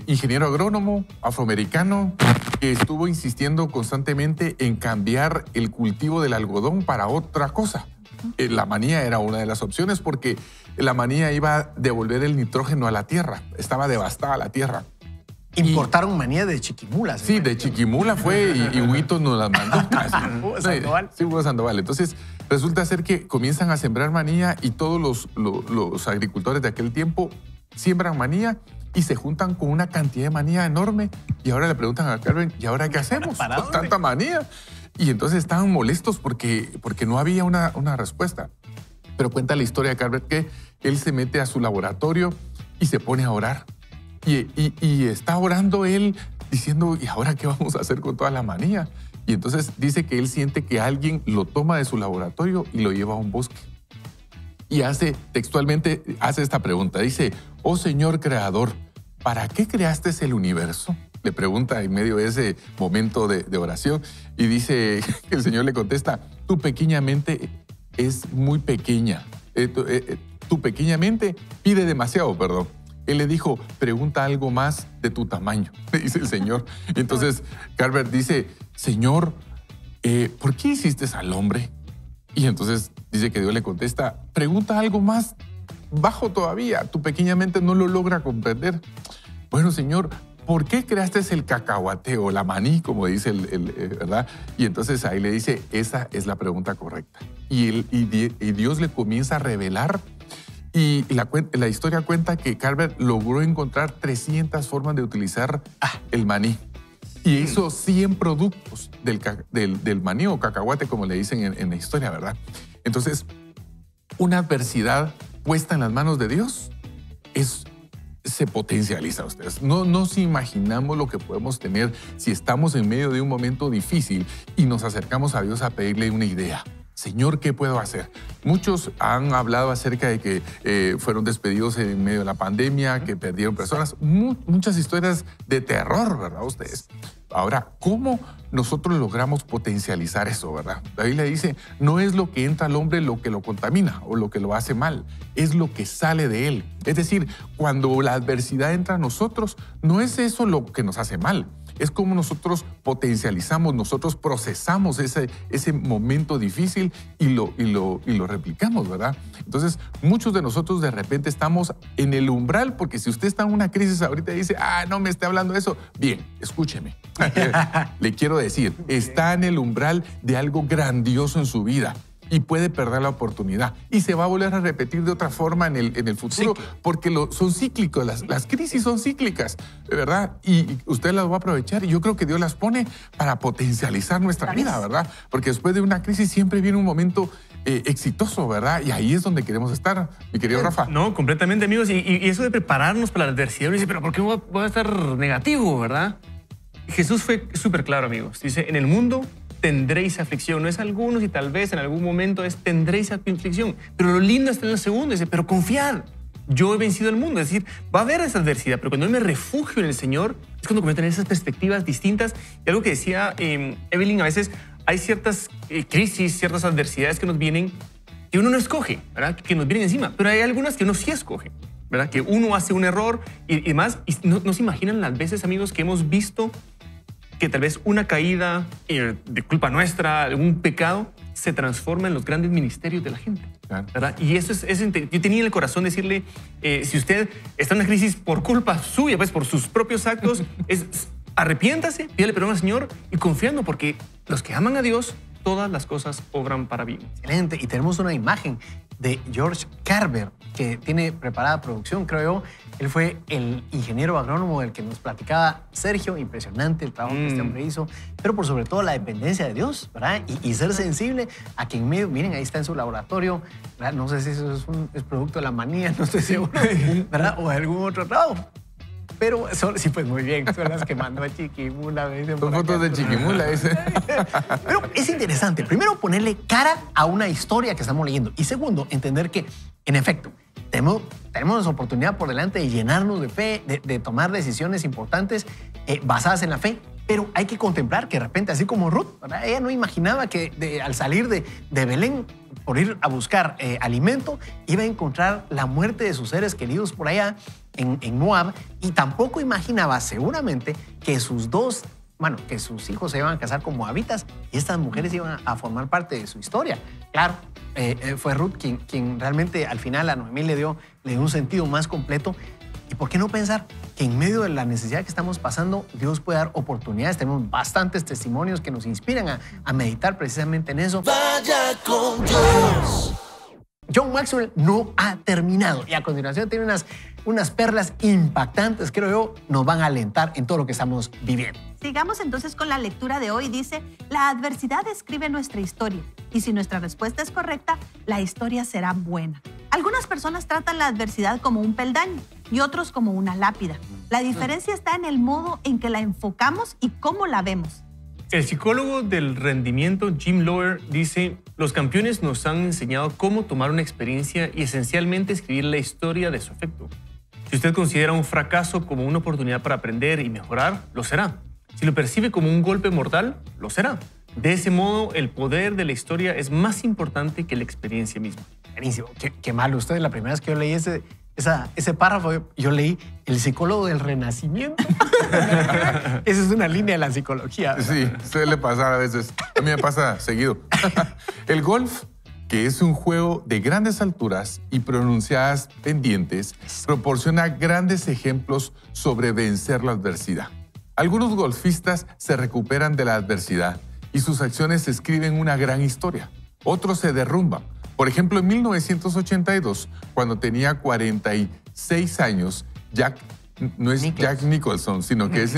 ingeniero agrónomo afroamericano que estuvo insistiendo constantemente en cambiar el cultivo del algodón para otra cosa. La manía era una de las opciones porque la manía iba a devolver el nitrógeno a la tierra. Estaba devastada la tierra. Importaron manía de Chiquimula. Sí, de Chiquimula fue y Huguito nos la mandó. Hugo Sandoval. Sí, Hugo Sandoval. Entonces, resulta ser que comienzan a sembrar manía y todos los agricultores de aquel tiempo siembran manía y se juntan con una cantidad de manía enorme y ahora le preguntan a Carver, ¿y ahora qué hacemos con tanta manía? Y entonces estaban molestos porque no había una respuesta. Pero cuenta la historia de Carver que él se mete a su laboratorio y se pone a orar. Y está orando él diciendo, ¿y ahora qué vamos a hacer con toda la manía? Y entonces dice que él siente que alguien lo toma de su laboratorio y lo lleva a un bosque. Y textualmente hace esta pregunta. Dice, oh Señor Creador, ¿para qué creaste el universo? Le pregunta en medio de ese momento de oración y dice que el Señor le contesta, tu pequeña mente es muy pequeña. Tu pequeña mente pide demasiado, perdón. Él le dijo, pregunta algo más de tu tamaño, le dice el Señor. Entonces Carver dice, Señor, ¿por qué hiciste al hombre? Y entonces dice que Dios le contesta, pregunta algo más bajo todavía. Tu pequeña mente no lo logra comprender. Bueno, Señor, ¿por qué creaste el cacahuate o la maní, como dice ¿verdad? Y entonces ahí le dice, esa es la pregunta correcta. Y Dios le comienza a revelar. Y la historia cuenta que Carver logró encontrar 300 formas de utilizar el maní. Y hizo 100 productos del maní o cacahuate, como le dicen en la historia, ¿verdad? Entonces, una adversidad puesta en las manos de Dios se potencializa a ustedes. No nos imaginamos lo que podemos tener si estamos en medio de un momento difícil y nos acercamos a Dios a pedirle una idea. Señor, ¿qué puedo hacer? Muchos han hablado acerca de que fueron despedidos en medio de la pandemia, que perdieron personas. Muchas historias de terror, ¿verdad? Ustedes. Ahora, ¿cómo nosotros logramos potencializar eso, verdad? La Biblia dice, no es lo que entra al hombre lo que lo contamina o lo que lo hace mal, es lo que sale de él. Es decir, cuando la adversidad entra a nosotros, no es eso lo que nos hace mal. Es como nosotros potencializamos, nosotros procesamos ese momento difícil y lo replicamos, ¿verdad? Entonces, muchos de nosotros de repente estamos en el umbral, porque si usted está en una crisis ahorita y dice, no me esté hablando de eso, bien, escúcheme. Le quiero decir, está en el umbral de algo grandioso en su vida. Y puede perder la oportunidad. Y se va a volver a repetir de otra forma en el futuro, porque son cíclicos, las crisis son cíclicas, ¿verdad? Y usted las va a aprovechar y yo creo que Dios las pone para potencializar nuestra vida, ¿verdad? Porque después de una crisis siempre viene un momento exitoso, ¿verdad? Y ahí es donde queremos estar, mi querido Rafa. No, completamente, amigos. Y eso de prepararnos para la adversidad, uno dice, pero ¿por qué voy a estar negativo, verdad? Jesús fue súper claro, amigos. Dice, en el mundo tendréis aflicción. No es algunos y tal vez en algún momento es tendréis aflicción. Pero lo lindo está en el segundo. Dice, pero confiad, yo he vencido el mundo. Es decir, va a haber esa adversidad, pero cuando yo me refugio en el Señor, es cuando comienzo a tener esas perspectivas distintas. Y algo que decía Evelyn, a veces hay ciertas crisis, ciertas adversidades que nos vienen, que uno no escoge, ¿verdad? Que nos vienen encima. Pero hay algunas que uno sí escoge, ¿verdad? Que uno hace un error y demás. Y no se imaginan las veces, amigos, que hemos visto que tal vez una caída de culpa nuestra, algún pecado, se transforma en los grandes ministerios de la gente. Claro. ¿Verdad? Y eso yo tenía en el corazón decirle, si usted está en una crisis por culpa suya, pues por sus propios actos, arrepiéntase, pídale perdón al Señor y confiando, porque los que aman a Dios, todas las cosas obran para bien. Excelente. Y tenemos una imagen de George Carver, que tiene preparada producción, creo yo. Él fue el ingeniero agrónomo del que nos platicaba Sergio. Impresionante el trabajo que este hombre hizo, pero por sobre todo la dependencia de Dios, ¿verdad? Y ser sensible a que en medio, miren, ahí está en su laboratorio, ¿verdad? No sé si eso es producto de la manía, no estoy seguro, ¿verdad? O de algún otro trabajo. Pero sí, pues muy bien, son las que mandó a Chiquimula. Son fotos de Chiquimula, ese. Pero es interesante, primero, ponerle cara a una historia que estamos leyendo. Y segundo, entender que, en efecto, tenemos oportunidad por delante de llenarnos de fe, de tomar decisiones importantes basadas en la fe. Pero hay que contemplar que de repente, así como Ruth, ¿verdad? Ella no imaginaba que al salir de Belén por ir a buscar alimento, iba a encontrar la muerte de sus seres queridos por allá en Moab, y tampoco imaginaba seguramente que sus hijos se iban a casar con moabitas y estas mujeres iban a formar parte de su historia. Claro, fue Ruth quien realmente al final a Noemí le dio un sentido más completo. ¿Y por qué no pensar que en medio de la necesidad que estamos pasando, Dios puede dar oportunidades? Tenemos bastantes testimonios que nos inspiran a meditar precisamente en eso. Vaya con Dios. John Maxwell no ha terminado y a continuación tiene unas perlas impactantes, creo yo, nos van a alentar en todo lo que estamos viviendo. Sigamos entonces con la lectura de hoy. Dice, la adversidad escribe nuestra historia y si nuestra respuesta es correcta, la historia será buena. Algunas personas tratan la adversidad como un peldaño y otros como una lápida. La diferencia está en el modo en que la enfocamos y cómo la vemos. El psicólogo del rendimiento Jim Loehr dice, los campeones nos han enseñado cómo tomar una experiencia y esencialmente escribir la historia de su efecto. Si usted considera un fracaso como una oportunidad para aprender y mejorar, lo será. Si lo percibe como un golpe mortal, lo será. De ese modo, el poder de la historia es más importante que la experiencia misma. Buenísimo. Qué mal. Ustedes, la primera vez que yo leí ese párrafo, yo leí el psicólogo del Renacimiento. Esa es una línea de la psicología. Sí, suele pasar a veces. A mí me pasa seguido. El golf, que es un juego de grandes alturas y pronunciadas pendientes, proporciona grandes ejemplos sobre vencer la adversidad. Algunos golfistas se recuperan de la adversidad y sus acciones escriben una gran historia. Otros se derrumban. Por ejemplo, en 1982, cuando tenía 46 años, no es Jack Nicholson, sino que es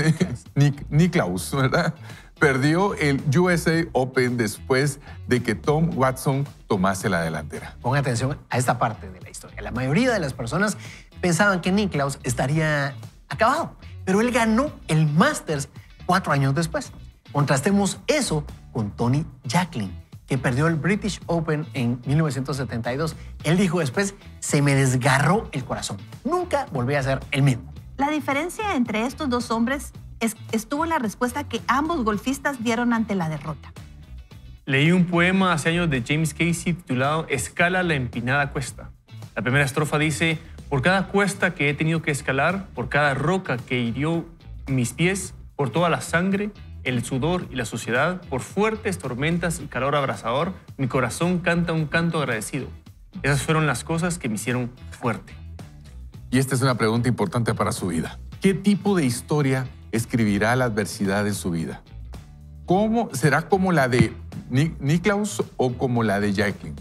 Nicklaus, ¿verdad? Perdió el USA Open después de que Tom Watson tomase la delantera. Ponga atención a esta parte de la historia. La mayoría de las personas pensaban que Nicklaus estaría acabado, pero él ganó el Masters 4 años después. Contrastemos eso con Tony Jacklin, que perdió el British Open en 1972. Él dijo después, se me desgarró el corazón. Nunca volví a ser el mismo. La diferencia entre estos dos hombres estuvo en la respuesta que ambos golfistas dieron ante la derrota. Leí un poema hace años de James Casey titulado Escala la empinada cuesta. La primera estrofa dice, por cada cuesta que he tenido que escalar, por cada roca que hirió mis pies, por toda la sangre, el sudor y la suciedad, por fuertes tormentas y calor abrasador, mi corazón canta un canto agradecido. Esas fueron las cosas que me hicieron fuerte. Y esta es una pregunta importante para su vida. ¿Qué tipo de historia escribirá la adversidad en su vida? ¿Será como la de Niklaus o como la de Jacqueline?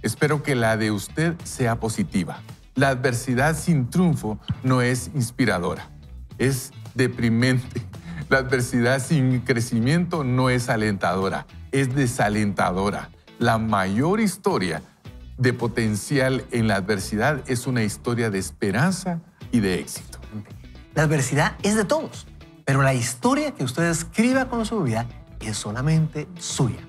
Espero que la de usted sea positiva. La adversidad sin triunfo no es inspiradora, es deprimente. La adversidad sin crecimiento no es alentadora, es desalentadora. La mayor historia de potencial en la adversidad es una historia de esperanza y de éxito. La adversidad es de todos, pero la historia que usted escriba con su vida es solamente suya.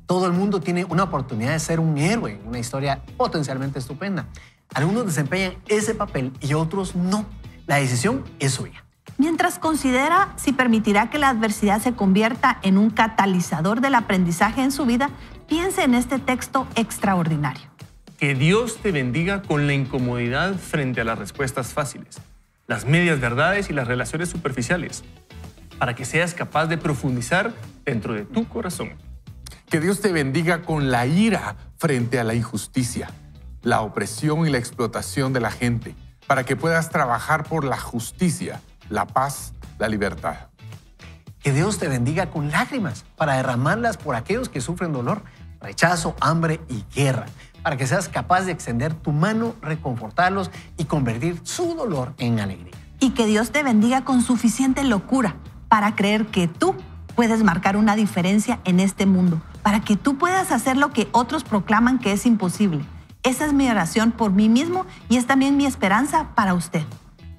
Todo el mundo tiene una oportunidad de ser un héroe en una historia potencialmente estupenda. Algunos desempeñan ese papel y otros no. La decisión es suya. Mientras considera si permitirá que la adversidad se convierta en un catalizador del aprendizaje en su vida, piense en este texto extraordinario. Que Dios te bendiga con la incomodidad frente a las respuestas fáciles, las medias verdades y las relaciones superficiales, para que seas capaz de profundizar dentro de tu corazón. Que Dios te bendiga con la ira frente a la injusticia, la opresión y la explotación de la gente, para que puedas trabajar por la justicia, la paz, la libertad. Que Dios te bendiga con lágrimas para derramarlas por aquellos que sufren dolor, rechazo, hambre y guerra, para que seas capaz de extender tu mano, reconfortarlos y convertir su dolor en alegría. Y que Dios te bendiga con suficiente locura para creer que tú puedes marcar una diferencia en este mundo, para que tú puedas hacer lo que otros proclaman que es imposible. Esa es mi oración por mí mismo y es también mi esperanza para usted.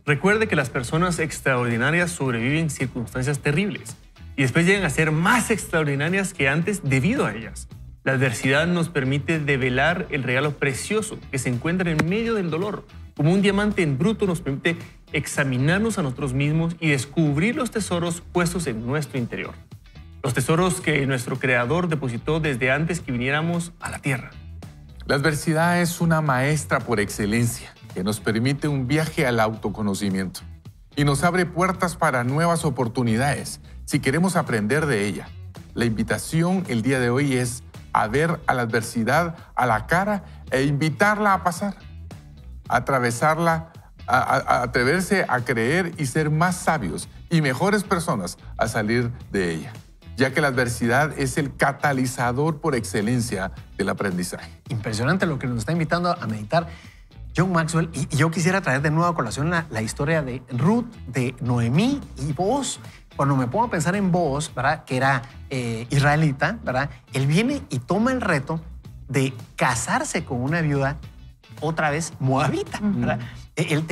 Recuerde que las personas extraordinarias sobreviven circunstancias terribles y después llegan a ser más extraordinarias que antes debido a ellas. La adversidad nos permite develar el regalo precioso que se encuentra en medio del dolor. Como un diamante en bruto nos permite examinarnos a nosotros mismos y descubrir los tesoros puestos en nuestro interior. Los tesoros que nuestro Creador depositó desde antes que viniéramos a la tierra. La adversidad es una maestra por excelencia que nos permite un viaje al autoconocimiento y nos abre puertas para nuevas oportunidades si queremos aprender de ella. La invitación el día de hoy es a ver a la adversidad a la cara e invitarla a pasar, a atravesarla, a atreverse a creer y ser más sabios y mejores personas a salir de ella, ya que la adversidad es el catalizador por excelencia del aprendizaje. Impresionante lo que nos está invitando a meditar John Maxwell. Y yo quisiera traer de nuevo a colación la historia de Ruth, de Noemí y Booz. Cuando me pongo a pensar en Booz, ¿verdad?, que era israelita, ¿verdad?, él viene y toma el reto de casarse con una viuda, otra vez moabita, ¿verdad? Él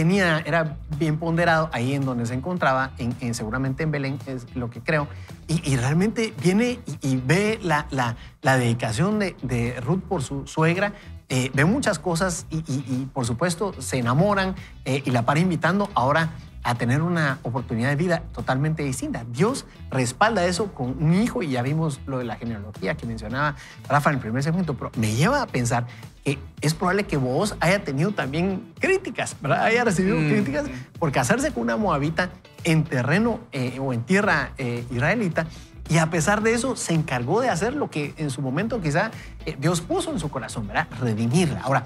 era bien ponderado ahí en donde se encontraba, seguramente en Belén, es lo que creo, y realmente viene y ve la dedicación de Ruth por su suegra, ve muchas cosas y por supuesto se enamoran y la para invitando ahora a tener una oportunidad de vida totalmente distinta. Dios respalda eso con un hijo y ya vimos lo de la genealogía que mencionaba Rafa en el primer segmento, pero me lleva a pensar que es probable que Booz haya tenido también críticas, ¿verdad? Haya recibido críticas por casarse con una moabita en terreno o en tierra israelita, y a pesar de eso se encargó de hacer lo que en su momento quizá Dios puso en su corazón, ¿verdad? Redimirla. Ahora,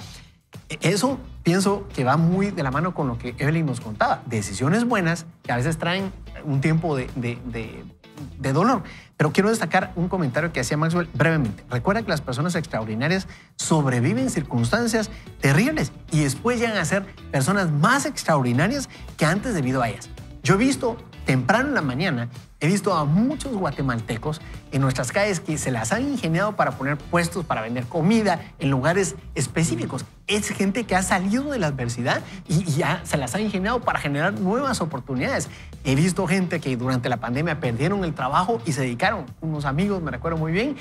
eso pienso que va muy de la mano con lo que Evelyn nos contaba. Decisiones buenas que a veces traen un tiempo de dolor. Pero quiero destacar un comentario que hacía Maxwell brevemente. Recuerda que las personas extraordinarias sobreviven circunstancias terribles y después llegan a ser personas más extraordinarias que antes debido a ellas. Yo he visto temprano en la mañana he visto a muchos guatemaltecos en nuestras calles que se las han ingeniado para poner puestos, para vender comida en lugares específicos. Es gente que ha salido de la adversidad y ya se las ha ingeniado para generar nuevas oportunidades. He visto gente que durante la pandemia perdieron el trabajo y se dedicaron. Unos amigos, me recuerdo muy bien,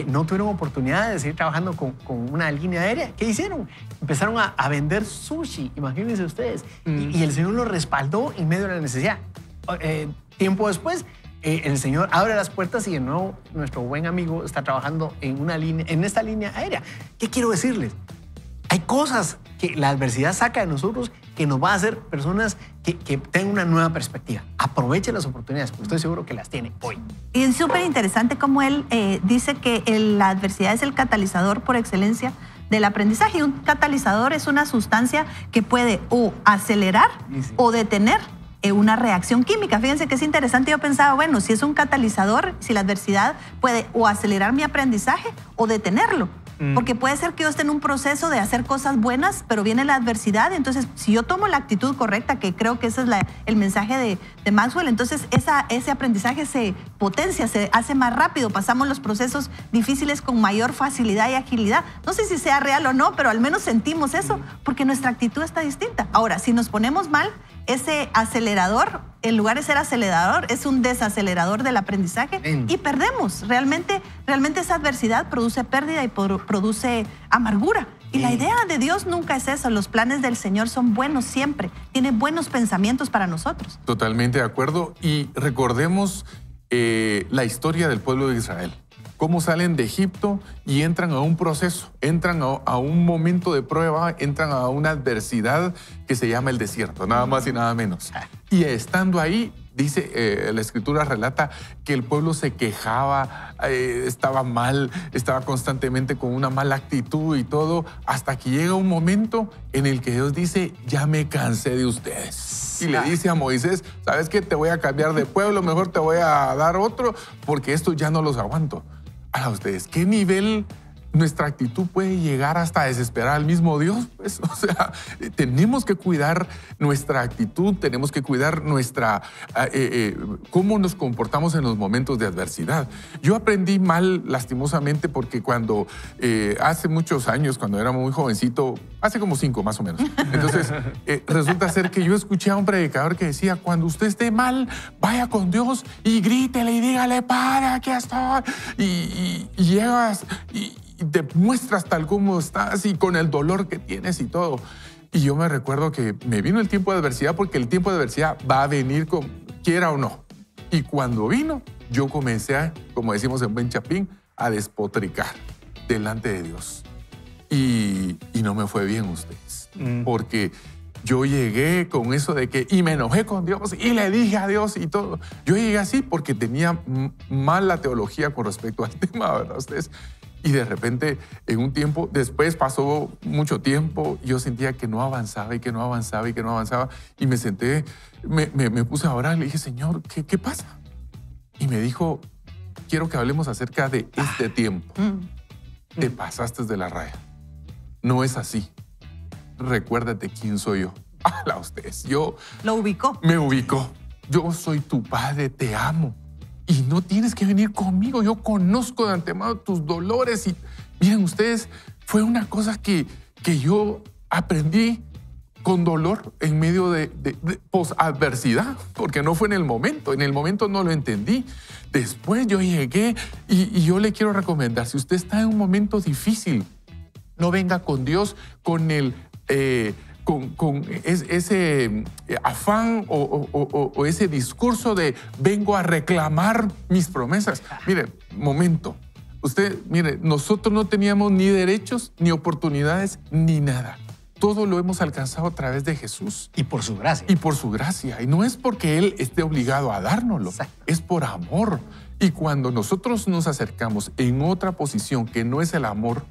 no tuvieron oportunidad de seguir trabajando con una línea aérea. ¿Qué hicieron? Empezaron a vender sushi, imagínense ustedes. Y el Señor los respaldó en medio de la necesidad. Tiempo después, el Señor abre las puertas y de nuevo nuestro buen amigo está trabajando en esta línea aérea. ¿Qué quiero decirles? Hay cosas que la adversidad saca de nosotros que nos va a hacer personas que tengan una nueva perspectiva. Aproveche las oportunidades, porque estoy seguro que las tiene hoy. Y es súper interesante como él dice que la adversidad es el catalizador por excelencia del aprendizaje. Y un catalizador es una sustancia que puede o acelerar o detener una reacción química. Fíjense que es interesante. Yo pensaba, bueno, si es un catalizador, si la adversidad puede o acelerar mi aprendizaje o detenerlo. Porque puede ser que yo esté en un proceso de hacer cosas buenas, pero viene la adversidad. Entonces, si yo tomo la actitud correcta, que creo que ese es el mensaje de Maxwell, entonces ese aprendizaje se potencia, se hace más rápido. Pasamos los procesos difíciles con mayor facilidad y agilidad. No sé si sea real o no, pero al menos sentimos eso, porque nuestra actitud está distinta. Ahora, si nos ponemos mal, ese acelerador, en lugar de ser acelerador, es un desacelerador del aprendizaje y perdemos. Realmente esa adversidad produce pérdida y produce amargura. Y la idea de Dios nunca es eso. Los planes del Señor son buenos siempre. Tiene buenos pensamientos para nosotros. Totalmente de acuerdo. Y recordemos la historia del pueblo de Israel. Cómo salen de Egipto y entran a un proceso, entran a un momento de prueba, entran a una adversidad que se llama el desierto, nada más y nada menos. Y estando ahí, dice, la Escritura relata que el pueblo se quejaba, estaba mal, estaba constantemente con una mala actitud y todo, hasta que llega un momento en el que Dios dice, ya me cansé de ustedes. Y le dice a Moisés, ¿sabes qué? Te voy a cambiar de pueblo, mejor te voy a dar otro, porque esto ya no los aguanto. A ustedes, ¿qué nivel nuestra actitud puede llegar hasta desesperar al mismo Dios? Pues, o sea, tenemos que cuidar nuestra actitud, tenemos que cuidar cómo nos comportamos en los momentos de adversidad. Yo aprendí mal, lastimosamente, porque cuando hace muchos años, cuando era muy jovencito, hace como 5 más o menos, entonces resulta ser que yo escuché a un predicador que decía, cuando usted esté mal, vaya con Dios y grítele y dígale, Padre, aquí estoy. Y llegas y te muestras tal como estás y con el dolor que tienes y todo. Y yo me recuerdo que me vino el tiempo de adversidad, porque el tiempo de adversidad va a venir quiera o no. Y cuando vino, yo comencé, como decimos en buen chapín, a despotricar delante de Dios. Y no me fue bien, ustedes. Porque yo llegué con eso de que, y me enojé con Dios y le dije a Dios y todo. Yo llegué así porque tenía mala teología con respecto al tema, ¿verdad? Ustedes. Y de repente, en un tiempo, después pasó mucho tiempo, yo sentía que no avanzaba y que no avanzaba y que no avanzaba. Y me senté, me puse a orar, le dije, Señor, ¿qué pasa? Y me dijo, quiero que hablemos acerca de este tiempo. Te pasaste de la raya. No es así. Recuérdate quién soy yo. ¡Hala, ustedes! Yo... Lo ubicó. Me ubicó. Yo soy tu padre, te amo. Y no tienes que venir conmigo. Yo conozco de antemano tus dolores. Y miren ustedes, fue una cosa que yo aprendí con dolor en medio de posadversidad, porque no fue en el momento. En el momento no lo entendí. Después yo llegué y yo le quiero recomendar, si usted está en un momento difícil, no venga con Dios con ese afán o ese discurso de vengo a reclamar mis promesas. Mire, momento. Mire, nosotros no teníamos ni derechos, ni oportunidades, ni nada. Todo lo hemos alcanzado a través de Jesús. Y por su gracia. Y por su gracia. Y no es porque Él esté obligado a dárnoslo. Exacto. Es por amor. Y cuando nosotros nos acercamos en otra posición que no es el amor,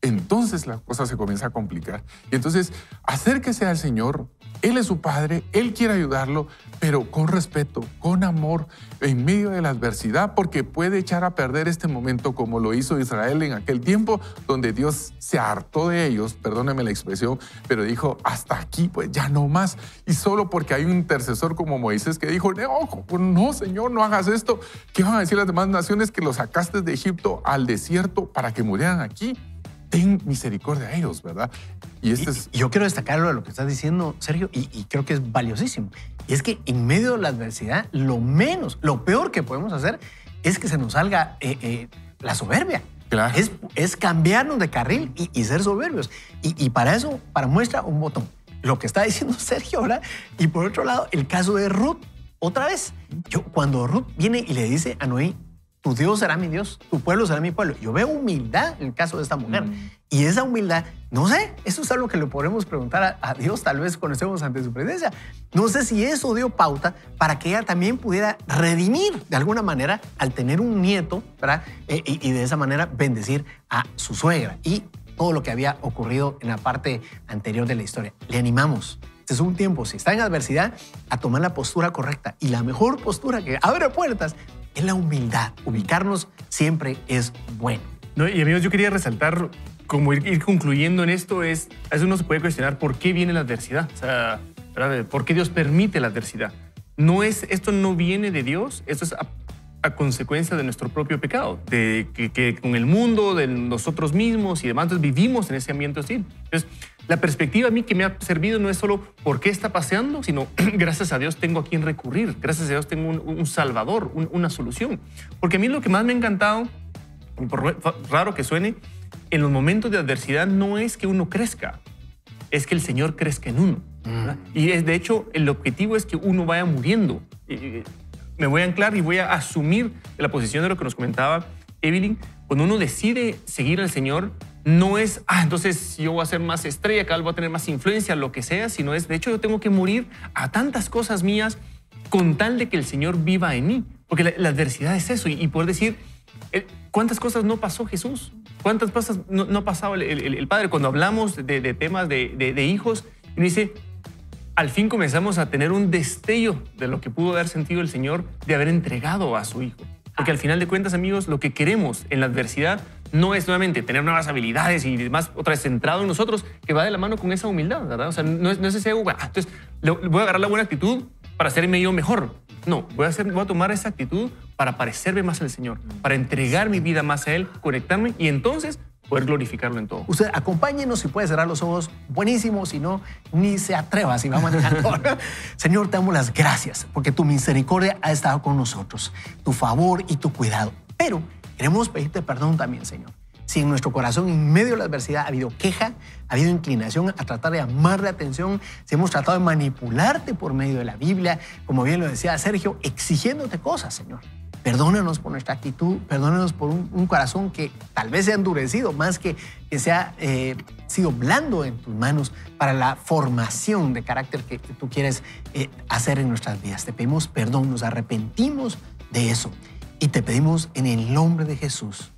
entonces la cosa se comienza a complicar. Y entonces, acérquese al Señor. Él es su Padre, Él quiere ayudarlo, pero con respeto, con amor, en medio de la adversidad, porque puede echar a perder este momento como lo hizo Israel en aquel tiempo, donde Dios se hartó de ellos, perdóneme la expresión, pero dijo, hasta aquí, pues ya no más. Y solo porque hay un intercesor como Moisés que dijo, no, Señor, no hagas esto. ¿Qué van a decir las demás naciones? Que los sacaste de Egipto al desierto para que murieran aquí. Ten misericordia a ellos, ¿verdad? Y yo quiero destacarlo de lo que estás diciendo, Sergio, y creo que es valiosísimo. Y es que en medio de la adversidad, lo peor que podemos hacer es que se nos salga la soberbia. Claro. Es cambiarnos de carril y ser soberbios. Y para eso, para muestra, un botón. Lo que está diciendo Sergio ahora. Y por otro lado, el caso de Ruth, otra vez. Cuando Ruth viene y le dice a Noé, tu Dios será mi Dios, tu pueblo será mi pueblo. Yo veo humildad en el caso de esta mujer. Y esa humildad, no sé, eso es algo que le podremos preguntar a Dios tal vez cuando estemos ante su presencia. No sé si eso dio pauta para que ella también pudiera redimir de alguna manera al tener un nieto, ¿verdad? Y de esa manera bendecir a su suegra y todo lo que había ocurrido en la parte anterior de la historia. Le animamos. Este es un tiempo, si está en adversidad, a tomar la postura correcta. Y la mejor postura que abre puertas es la humildad. Ubicarnos siempre es bueno. No, y amigos, yo quería resaltar, como ir concluyendo en esto, a veces uno se puede cuestionar por qué viene la adversidad. O sea, ¿verdad? ¿Por qué Dios permite la adversidad? Esto no viene de Dios, esto es a consecuencia de nuestro propio pecado, de que con el mundo, de nosotros mismos y demás, entonces vivimos en ese ambiente hostil. Entonces, la perspectiva a mí que me ha servido no es solo por qué está paseando, sino gracias a Dios tengo a quien recurrir, gracias a Dios tengo un salvador, una solución. Porque a mí lo que más me ha encantado, por raro que suene, en los momentos de adversidad no es que uno crezca, es que el Señor crezca en uno. Y de hecho el objetivo es que uno vaya muriendo. Me voy a anclar y voy a asumir la posición de lo que nos comentaba Evelyn. Cuando uno decide seguir al Señor, no es, entonces yo voy a ser más estrella, cada vez voy a tener más influencia, lo que sea, sino es, de hecho, yo tengo que morir a tantas cosas mías con tal de que el Señor viva en mí. Porque la adversidad es eso. Y poder decir, ¿cuántas cosas no pasó Jesús? ¿Cuántas cosas no pasaba el Padre? Cuando hablamos de temas de hijos, uno dice, al fin comenzamos a tener un destello de lo que pudo haber sentido el Señor de haber entregado a su Hijo. Porque al final de cuentas, amigos, lo que queremos en la adversidad no es nuevamente tener nuevas habilidades y demás, otra vez centrado en nosotros, que va de la mano con esa humildad, ¿verdad? O sea, no es ese ego, entonces voy a agarrar la buena actitud para hacerme yo mejor. No, voy a tomar esa actitud para parecerme más al Señor, para entregar mi vida más a Él, conectarme y entonces poder glorificarlo en todo. Usted acompáñenos, si puede cerrar los ojos, buenísimo, si no, ni se atreva, si va manejando. Señor, te damos las gracias porque tu misericordia ha estado con nosotros, tu favor y tu cuidado. Pero queremos pedirte perdón también, Señor. Si en nuestro corazón, en medio de la adversidad, ha habido queja, ha habido inclinación a tratar de llamarle atención, si hemos tratado de manipularte por medio de la Biblia, como bien lo decía Sergio, exigiéndote cosas, Señor. Perdónanos por nuestra actitud, perdónanos por un corazón que tal vez se ha endurecido, más que se ha sido blando en tus manos para la formación de carácter que tú quieres hacer en nuestras vidas. Te pedimos perdón, nos arrepentimos de eso y te pedimos en el nombre de Jesús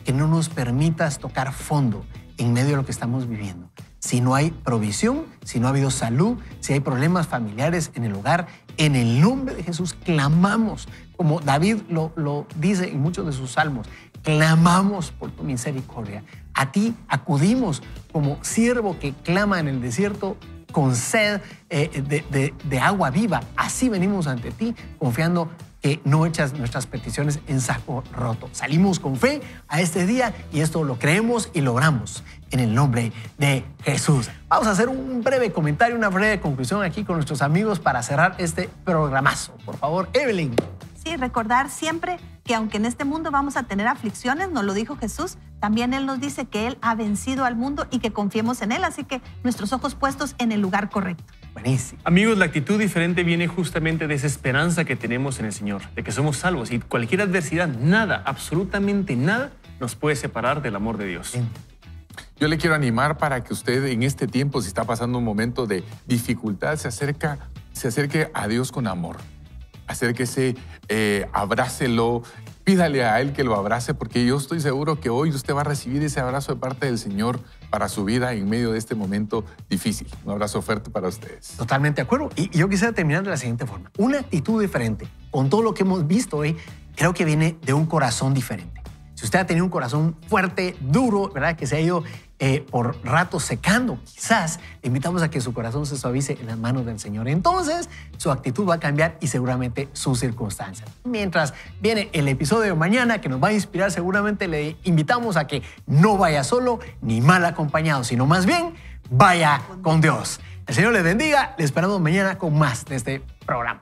que no nos permitas tocar fondo en medio de lo que estamos viviendo. Si no hay provisión, si no ha habido salud, si hay problemas familiares en el hogar, en el nombre de Jesús clamamos, como David lo dice en muchos de sus salmos, clamamos por tu misericordia. A ti acudimos como siervo que clama en el desierto con sed de agua viva. Así venimos ante ti, confiando que no echas nuestras peticiones en saco roto. Salimos con fe a este día y esto lo creemos y logramos en el nombre de Jesús. Vamos a hacer un breve comentario, una breve conclusión aquí con nuestros amigos para cerrar este programazo. Por favor, Evelyn. Sí, recordar siempre que aunque en este mundo vamos a tener aflicciones, nos lo dijo Jesús, también Él nos dice que Él ha vencido al mundo y que confiemos en Él, así que nuestros ojos puestos en el lugar correcto. Buenísimo. Amigos, la actitud diferente viene justamente de esa esperanza que tenemos en el Señor, de que somos salvos y cualquier adversidad, nada, absolutamente nada, nos puede separar del amor de Dios. Bien. Yo le quiero animar para que usted en este tiempo, si está pasando un momento de dificultad, se acerque a Dios con amor. acérquese, abrácelo, pídale a Él que lo abrace, porque yo estoy seguro que hoy usted va a recibir ese abrazo de parte del Señor para su vida en medio de este momento difícil. Un abrazo fuerte para ustedes. Totalmente de acuerdo. Y yo quisiera terminar de la siguiente forma. Una actitud diferente, con todo lo que hemos visto hoy, creo que viene de un corazón diferente. Si usted ha tenido un corazón fuerte, duro, ¿verdad? Que se ha ido por ratos secando, quizás le invitamos a que su corazón se suavice en las manos del Señor. Entonces, su actitud va a cambiar y seguramente sus circunstancias. Mientras viene el episodio de mañana que nos va a inspirar, seguramente le invitamos a que no vaya solo ni mal acompañado, sino más bien vaya con Dios. El Señor les bendiga. Les esperamos mañana con más de este programa.